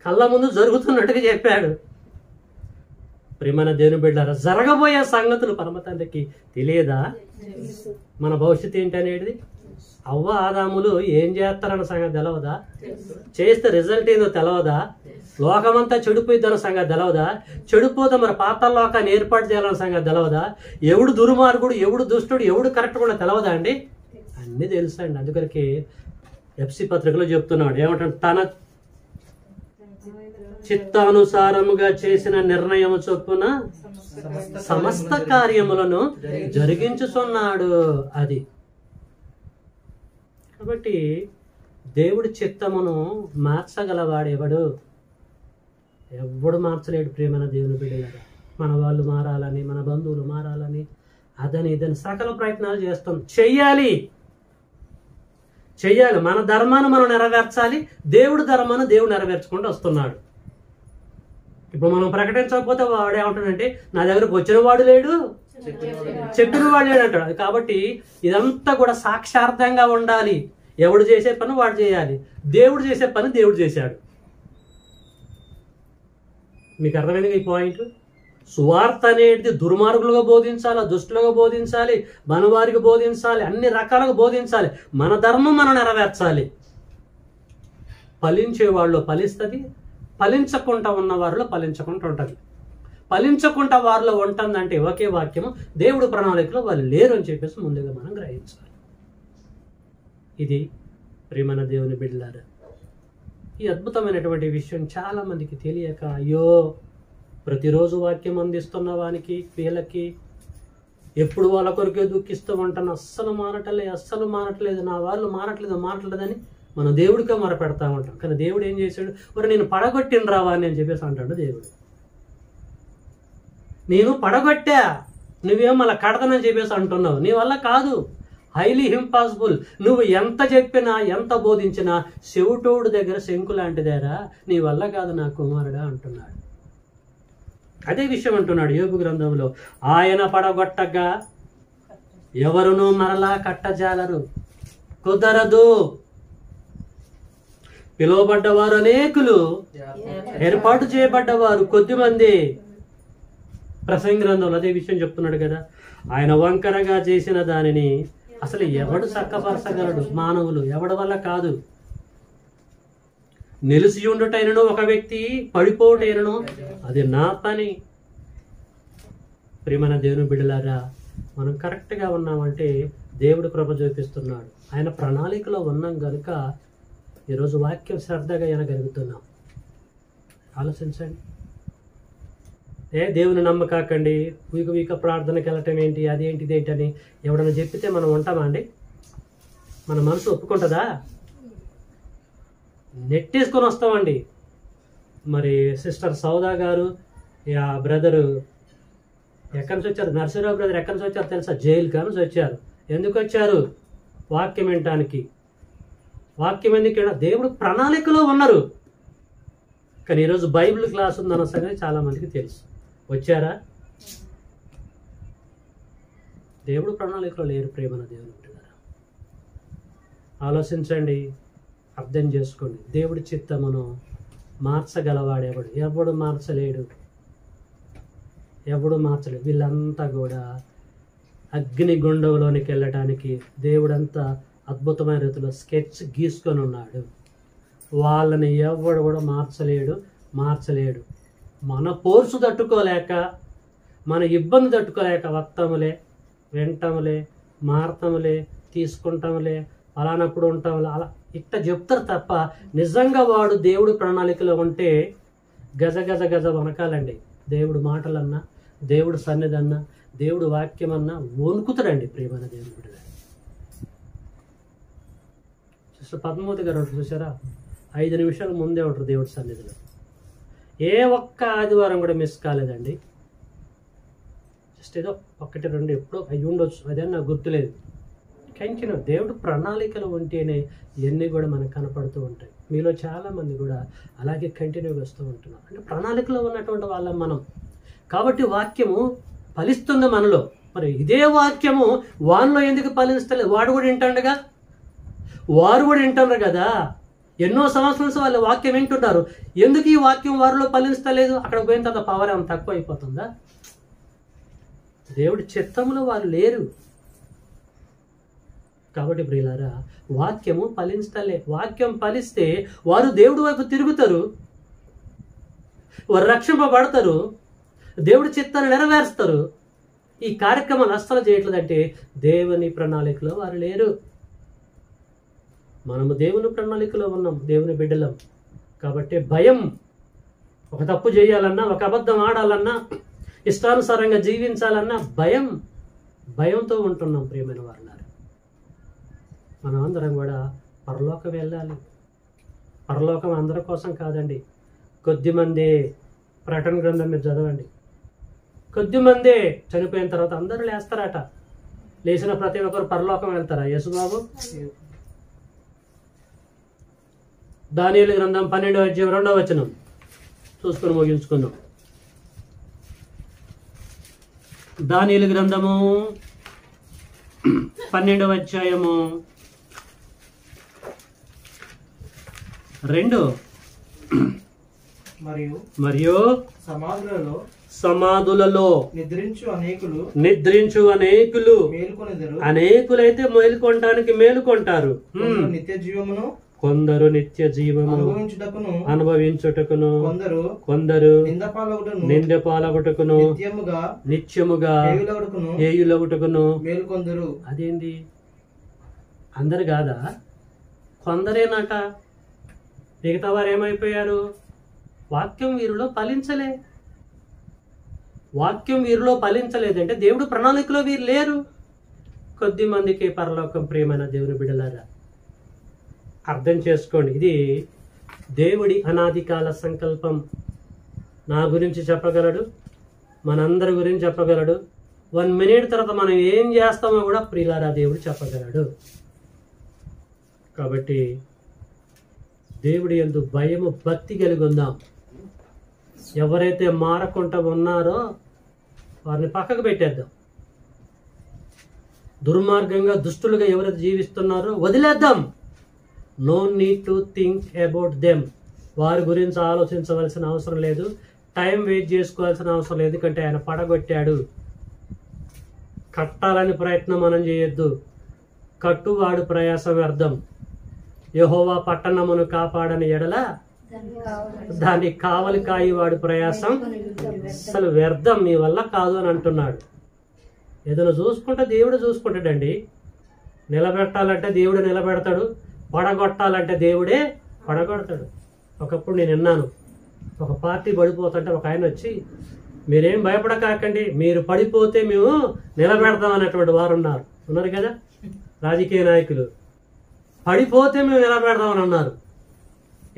కళ్ళ ముందు జరుగుతున్నట్టుగా చెప్పాడు. ప్రియమైన దేవుని బిడ్డలారా, జరగబోయే సంగతులు పరమ తండ్రికి తెలియదా? మన భవిష్యత్తు ఏంటి అనేది? అవ్వ ఆదాములు ఏం చేస్తారన్న సంగతి తెలవదా? చేస్తే రిజల్ట్ ఏందో తెలవదా? లోకమంతా చెడిపోయిద్దన్న సంగతి తెలవదా? చెడిపోతే మరి పాతాళ లోకాన్ని ఏర్పాటు చేయాలన్న సంగతి తెలవదా? ఎవడు దుర్మార్గుడు, ఎవడు దుష్టుడు, ఎవడు కరెక్ట్ కూడా తెలవదా అండి? అన్నీ తెలుసా అండి. అందుకరికి ఎఫ్సి పత్రికలో చెప్తున్నాడు ఏమంటాడు? తన చిత్తానుసారముగా చేసిన నిర్ణయం చొప్పున సమస్త కార్యములను జరిగించుచున్నాడు. అది కాబట్టి దేవుడి చిత్తమును మార్చగలవాడెవడు? ఎవడు మార్చలేడు. ప్రియమైన దేవుని బిడ్డలారా, మన వాళ్ళు మారాలని, మన బంధువులు మారాలని, అదని ఇదని సకల ప్రయత్నాలు చేస్తాం. చెయ్యాలి. మన ధర్మాన్ని మనం నెరవేర్చాలి. దేవుడి ధర్మాన్ని దేవుడు నెరవేర్చుకుంటూ వస్తున్నాడు. ఇప్పుడు మనం ప్రకటించకపోతే వాడు ఏమంటాడంటే నా దగ్గరకు వచ్చిన వాడు లేడు, చెప్పిన వాడు లేడు అంటాడు. కాబట్టి ఇదంతా కూడా సాక్షార్థంగా ఉండాలి. ఎవడు చేసే పని వాడు చేయాలి, దేవుడు చేసే పని దేవుడు చేశాడు. మీకు అర్థమైంది ఈ పాయింట్? సువార్త అనేది దుర్మార్గులుగా బోధించాలి, దుష్టులుగా బోధించాలి, మనవారికి బోధించాలి, అన్ని రకాలుగా బోధించాలి. మన ధర్మం మనం నెరవేర్చాలి. ఫలించే వాళ్ళు ఫలిస్తుంది, ఫలించకుండా ఉన్న వారిలో ఫలించకుండా ఉంటుంది. ఫలించకుండా వారిలో ఉంటుందంటే ఒకే వాక్యము, దేవుడు ప్రణాళికలో వాళ్ళు లేరు అని చెప్పేసి ముందుగా మనం గ్రహించాలి. ఇది ప్రియమైన దేవుని బిడ్డలారా, ఈ అద్భుతమైనటువంటి విషయం చాలా మందికి తెలియక, అయ్యో ప్రతిరోజు వాక్యం అందిస్తున్న వానికి వీళ్ళకి ఎప్పుడు వాళ్ళ కొరకే దుఃఖిస్తూ ఉంటాను, అస్సలు మారట్లేదు, నా వాళ్ళు మారట్లేదని మనం దేవుడికే మొరపెడతా ఉంటాం. కానీ దేవుడు ఏం చేశాడు? మరి నేను పడగొట్టిన రావా అని చెప్పేసి అంటాడు దేవుడు. నేను పడగొట్టా, నువ్వేం అలా కడతానని చెప్పేసి అంటున్నావు. నీ వల్ల కాదు, హైలీ ఇంపాసిబుల్. నువ్వు ఎంత చెప్పినా ఎంత బోధించినా చెవిటోడు దగ్గర శంకు లాంటిదేరా, నీ వల్ల కాదు నా కుమారుడా అంటున్నాడు. అదే విషయం అంటున్నాడు యోబు గ్రంథంలో, ఆయన పడగొట్టగా ఎవరునూ మరలా కట్టజాలరు, కుదరదు. పిలువబడ్డవారు అనేకులు, ఏర్పాటు చేయబడ్డవారు కొద్దిమంది. ప్రసంగి గ్రంథంలో అదే విషయం చెప్తున్నాడు కదా. ఆయన వంకరగా చేసిన దానిని అసలు ఎవడు చక్కపరచగలడు? మానవులు, ఎవడి వల్ల కాదు. నిలిచి ఉండుటైనను ఒక వ్యక్తి, పడిపోటైనను అది నా పని. ప్రియమైన దేవుని బిడ్డలారా, మనం కరెక్ట్గా ఉన్నామంటే దేవుడు కృప చూపిస్తున్నాడు. ఆయన ప్రణాళికలో ఉన్నాం కనుక ఈరోజు వాక్యం శ్రద్ధగా వినగలుగుతున్నాం. ఆలోచించండి. దేవుని నమ్మకాకండి, వీక ప్రార్థనకి వెళ్ళటం ఏంటి, అదేంటి ఇదేంటి అని ఎవడన్నా చెప్పితే మనం ఉంటామా అండి? మన మనసు ఒప్పుకుంటుందా? నెట్టేసుకొని వస్తామండి. మరి సిస్టర్ సౌదా గారు, ఆ బ్రదరు ఎక్కడి నుంచి వచ్చారు? నర్సరావు బ్రదర్ ఎక్కడి నుంచి వచ్చారు తెలుసా? జైలు నుంచి వచ్చారు. ఎందుకు వచ్చారు? వాక్యం వినటానికి. వాక్యం ఎందుకు? దేవుడు ప్రణాళికలో ఉన్నారు. కానీ ఈరోజు బైబిల్ క్లాస్ ఉందన్న సంగతి చాలామందికి తెలుసు. వచ్చారా? దేవుడు ప్రణాళికలో లేరు. ప్రేమన దేవుని బిడ్డలారా, ఆలోచించండి, అర్థం చేసుకోండి. దేవుడి చిత్తమును మార్చగలవాడెవడు? ఎవడు మార్చలేడు, ఎవడు మార్చలేడు. వీళ్ళంతా కూడా అగ్నిగుండంలోనికి వెళ్ళడానికి దేవుడంతా అద్భుతమైన రీతిలో స్కెచ్ గీసుకొని ఉన్నాడు. వాళ్ళని ఎవడు కూడా మార్చలేడు. మన పోర్సు తట్టుకోలేక, మన ఇబ్బంది తట్టుకోలేక వస్తాములే, వింటాములే, మారతాములే, తీసుకుంటాములే, అలానప్పుడు ఉంటాములే, అలా ఇట్ట చెప్తారు తప్ప నిజంగా వాడు దేవుడి ప్రణాళికలో ఉంటే గజ గజ గజ వనకాలండి. దేవుడు మాటలన్నా, దేవుడు సన్నిధన్నా, దేవుడు వాక్యమన్నా వణుకుతాడండి. ప్రియమైన దేవుడు బిడ్డ సిస్టర్ పద్మావతి గారు ఉంటారు చూసారా, 5 నిమిషాల ముందే ఉంటారు దేవుడి సన్నిధిలో. ఏ ఒక్క ఆదివారం కూడా మిస్ కాలేదండి. జస్ట్ ఏదో 1, 2 ఎప్పుడో అయ్యి ఉండొచ్చు, అదే నాకు గుర్తులేదు. కంటిన్యూ దేవుడు ప్రణాళికలు ఉంటేనే ఇవన్నీ కూడా మనకు కనపడుతూ ఉంటాయి. మీలో చాలామంది కూడా అలాగే కంటిన్యూగా వస్తూ ఉంటున్నారు. అంటే ప్రణాళికలో ఉన్నటువంటి వాళ్ళం మనం. కాబట్టి వాక్యము ఫలిస్తుంది మనలో. మరి ఇదే వాక్యము వానిలో ఎందుకు ఫలిస్తలేదు? వాడు కూడా వింటాడుగా, వారు కూడా వింటున్నారు కదా. ఎన్నో సంవత్సరాల నుంచి వాళ్ళ వాక్యం వింటున్నారు. ఎందుకు ఈ వాక్యం వారిలో ఫలిస్తలేదు? అక్కడ పోయిన తర్వాత పవర్ ఏమైనా తక్కువ అయిపోతుందా? దేవుడి చిత్తంలో వారు లేరు. కాబట్టి ప్రియులారా, వాక్యము ఫలించలే. వాక్యం ఫలిస్తే వారు దేవుడి వైపు తిరుగుతారు, వారు రక్షింపబడతారు, దేవుడి చిత్తాన్ని నెరవేరుస్తారు. ఈ కార్యక్రమాలు అస్సలు చేయట్లేదంటే దేవుని ప్రణాళికలో వారు లేరు. మనము దేవుని ప్రణాళికలో ఉన్నాం, దేవుని బిడ్డలం. కాబట్టి భయం, ఒక తప్పు చేయాలన్నా, ఒక అబద్ధం ఆడాలన్నా, ఇష్టానుసారంగా జీవించాలన్నా భయంతో ఉంటున్నాం. ప్రియమైన వారులారా, మనం అందరం కూడా పరలోకం వెళ్ళాలి. పరలోకం అందరి కోసం కాదండి. కొద్దిమంది, ప్రకటన గ్రంథం మీరు చదవండి, కొద్దిమందే చనిపోయిన తర్వాత అందరూ లేస్తారట. లేచిన ప్రతి ఒక్కరు పరలోకం వెళ్తారా? యేసుబాబు. దానియేలు గ్రంథం 12వ అధ్యాయం 2వ వచనం చూసుకొని ముగించుకుందాం. దానియేలు గ్రంథము 12వ అధ్యాయము 2. మరియు సమాధులలో నిద్రించు అనేకులు అనేకులైతే మేలుకొనటానికి మేలుకొంటారు. కొందరు నిత్య జీవమును అనుభవించుటకును, కొందరు నింద పాలగుటకును, నిత్యముగా ఏయులగుటకును మేలుకొందరు. అదేంది? అందరు కాదా? కొందరేనట. మిగతా వారు ఏమైపోయారు? వాక్యం వీరిలో ఫలించలే. వాక్యం వీరిలో ఫలించలేదంటే దేవుడు ప్రణాళికలో వీరు లేరు. కొద్ది మందికి పరలోకం. ప్రియమైన దేవుని బిడ్డలారా, అర్థం చేసుకోండి. ఇది దేవుడి అనాది కాల సంకల్పం. నా గురించి చెప్పగలడు, మనందరి గురించి చెప్పగలడు. 1 మినిట్ తర్వాత మనం ఏం చేస్తామో కూడా ప్రియులారా దేవుడు చెప్పగలడు. కాబట్టి దేవుడి యందు భయము, భక్తి కలిగి ఉందాం. ఎవరైతే మారకుండా ఉన్నారో వారిని పక్కకు పెట్టేద్దాం. దుర్మార్గంగా, దుష్టులుగా ఎవరైతే జీవిస్తున్నారో వదిలేద్దాం. No need to think about them. వారి గురించి ఆలోచించవలసిన అవసరం లేదు, టైం వేస్ట్ చేసుకోవాల్సిన అవసరం లేదు. ఎందుకంటే ఆయన పడగొట్టాడు. కట్టాలని ప్రయత్నం మనం చేయొద్దు. కట్టువాడు ప్రయాసం వ్యర్థం. యెహోవా పట్టణమును కాపాడని ఎడల దాన్ని కావలి కాయి వాడి ప్రయాసం అసలు వ్యర్థం, మీ వల్ల కాదు అని అంటున్నాడు. ఏదైనా చూసుకుంటే దేవుడు చూసుకుంటాడండి. నిలబెట్టాలంటే దేవుడు నిలబెడతాడు, పడగొట్టాలంటే దేవుడే పడగొడతాడు. ఒకప్పుడు నేను విన్నాను, ఒక పార్టీ పడిపోతుంటే ఒక ఆయన వచ్చి, మీరేం భయపడకాకండి, మీరు పడిపోతే మేము నిలబెడతాం అనేటువంటి వారు ఉన్నారు కదా రాజకీయ నాయకులు. పడిపోతే మేము నిలబెడదామని అన్నారు.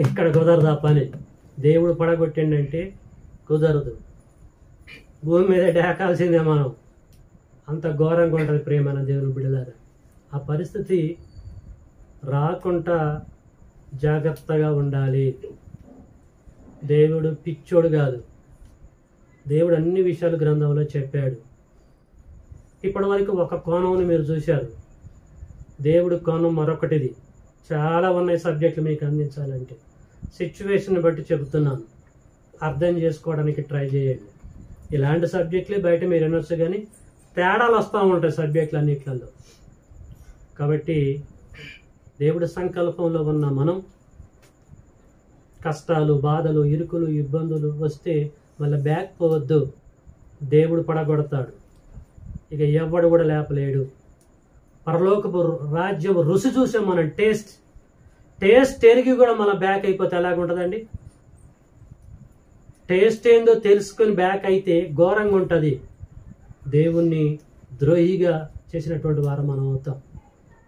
ఇక్కడ కుదరదా పని? దేవుడు పడగొట్టిండంటే కుదరదు. భూమి మీద డేకాల్సిందే మనం. అంత ఘోరంగా ఉంటుంది ప్రియమైన దేవుని బిడ్డలారా. ఆ పరిస్థితి రాకుండా జాగ్రత్తగా ఉండాలి. దేవుడు పిచ్చోడు కాదు. దేవుడు అన్ని విషయాలు గ్రంథంలో చెప్పాడు. ఇప్పటి వరకు ఒక కోణంని మీరు చూశారు. దేవుడు కోణం మరొకటిది. చాలా ఉన్నాయి సబ్జెక్టులు మీకు అందించాలంటే. సిచ్యువేషన్ బట్టి చెబుతున్నాను, అర్థం చేసుకోవడానికి ట్రై చేయండి. ఇలాంటి సబ్జెక్టులే బయట మీరు వినొచ్చు, కానీ తేడాలు వస్తూ ఉంటాయి సబ్జెక్టులు అన్నిట్లలో. కాబట్టి దేవుడి సంకల్పంలో ఉన్న మనం కష్టాలు, బాధలు, ఇరుకులు, ఇబ్బందులు వస్తే మళ్ళీ బ్యాక్ పోవద్దు. దేవుడు పడగొడతాడు, ఇక ఎవడు కూడా లేపలేడు. పరలోకపు రాజ్యం రుచి చూసాం మనం. టేస్ట్ ఎరిగి కూడా మన బ్యాక్ అయిపోతే ఎలాగుంటుందండి? టేస్ట్ ఏందో తెలుసుకొని బ్యాక్ అయితే ఘోరంగా ఉంటుంది. దేవుణ్ణి ద్రోహిగా చేసినటువంటి వారు మనం అవుతాం.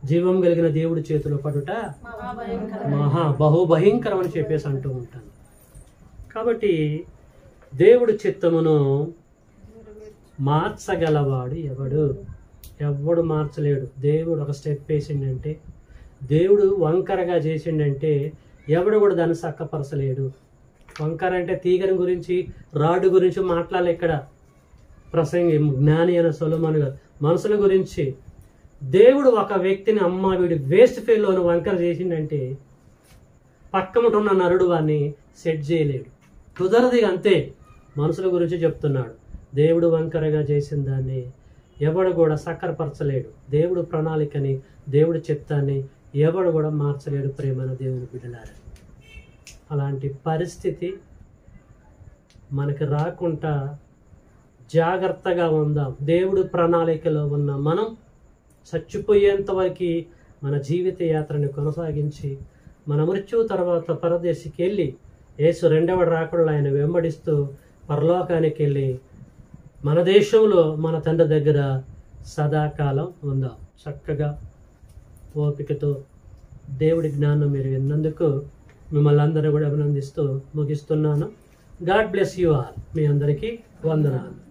జీవం కలిగిన దేవుడి చేతిలో పడుట బహుభయంకరం అని చెప్పేసి అంటూ ఉంటాను. కాబట్టి దేవుడి చిత్తమును మార్చగలవాడు ఎవడు మార్చలేడు. దేవుడు ఒక స్టెప్ వేసిండంటే, దేవుడు వంకరగా చేసిండంటే ఎవడు కూడా దాన్ని చక్కపరచలేడు. వంకర అంటే తీగని గురించి, రాడు గురించి మాట్లాడాలి ఇక్కడ ప్రసంగి జ్ఞాని అయిన సొలొమోను గారు. మనుషుల గురించి దేవుడు ఒక వ్యక్తిని వీడి వేస్ట్ ఫెయిల్లోను వంకర చేసిండంటే పక్కముంటున్న నరుడు వాడిని సెట్ చేయలేడు. కుదరది. అంతే. మనుషుల గురించి చెప్తున్నాడు. దేవుడు వంకరగా చేసిన దాన్ని ఎవడు కూడా సక్కరపరచలేడు. దేవుడు ప్రణాళికని, దేవుడి చిత్తాన్ని ఎవడు కూడా మార్చలేడు. ప్రేమైన దేవుని బిడ్డలారా, అలాంటి పరిస్థితి మనకి రాకుండా జాగ్రత్తగా ఉందాం. దేవుడు ప్రణాళికలో ఉన్న మనం చచ్చిపోయేంత వరకు మన జీవిత యాత్రని కొనసాగించి మన మృత్యువు తర్వాత పరదేశికి వెళ్ళి యేసు రెండవ రాకడలో ఆయన వెంబడిస్తూ పరలోకానికి వెళ్ళి మన దేశంలో మన తండ్రి దగ్గర సదాకాలం ఉందాం. చక్కగా ఓపికతో దేవుడి జ్ఞానం మీరు విన్నందుకు మిమ్మల్ని అందరూ కూడా అభినందిస్తూ ముగిస్తున్నాను. God bless you all. మీ అందరికీ వందనాలు.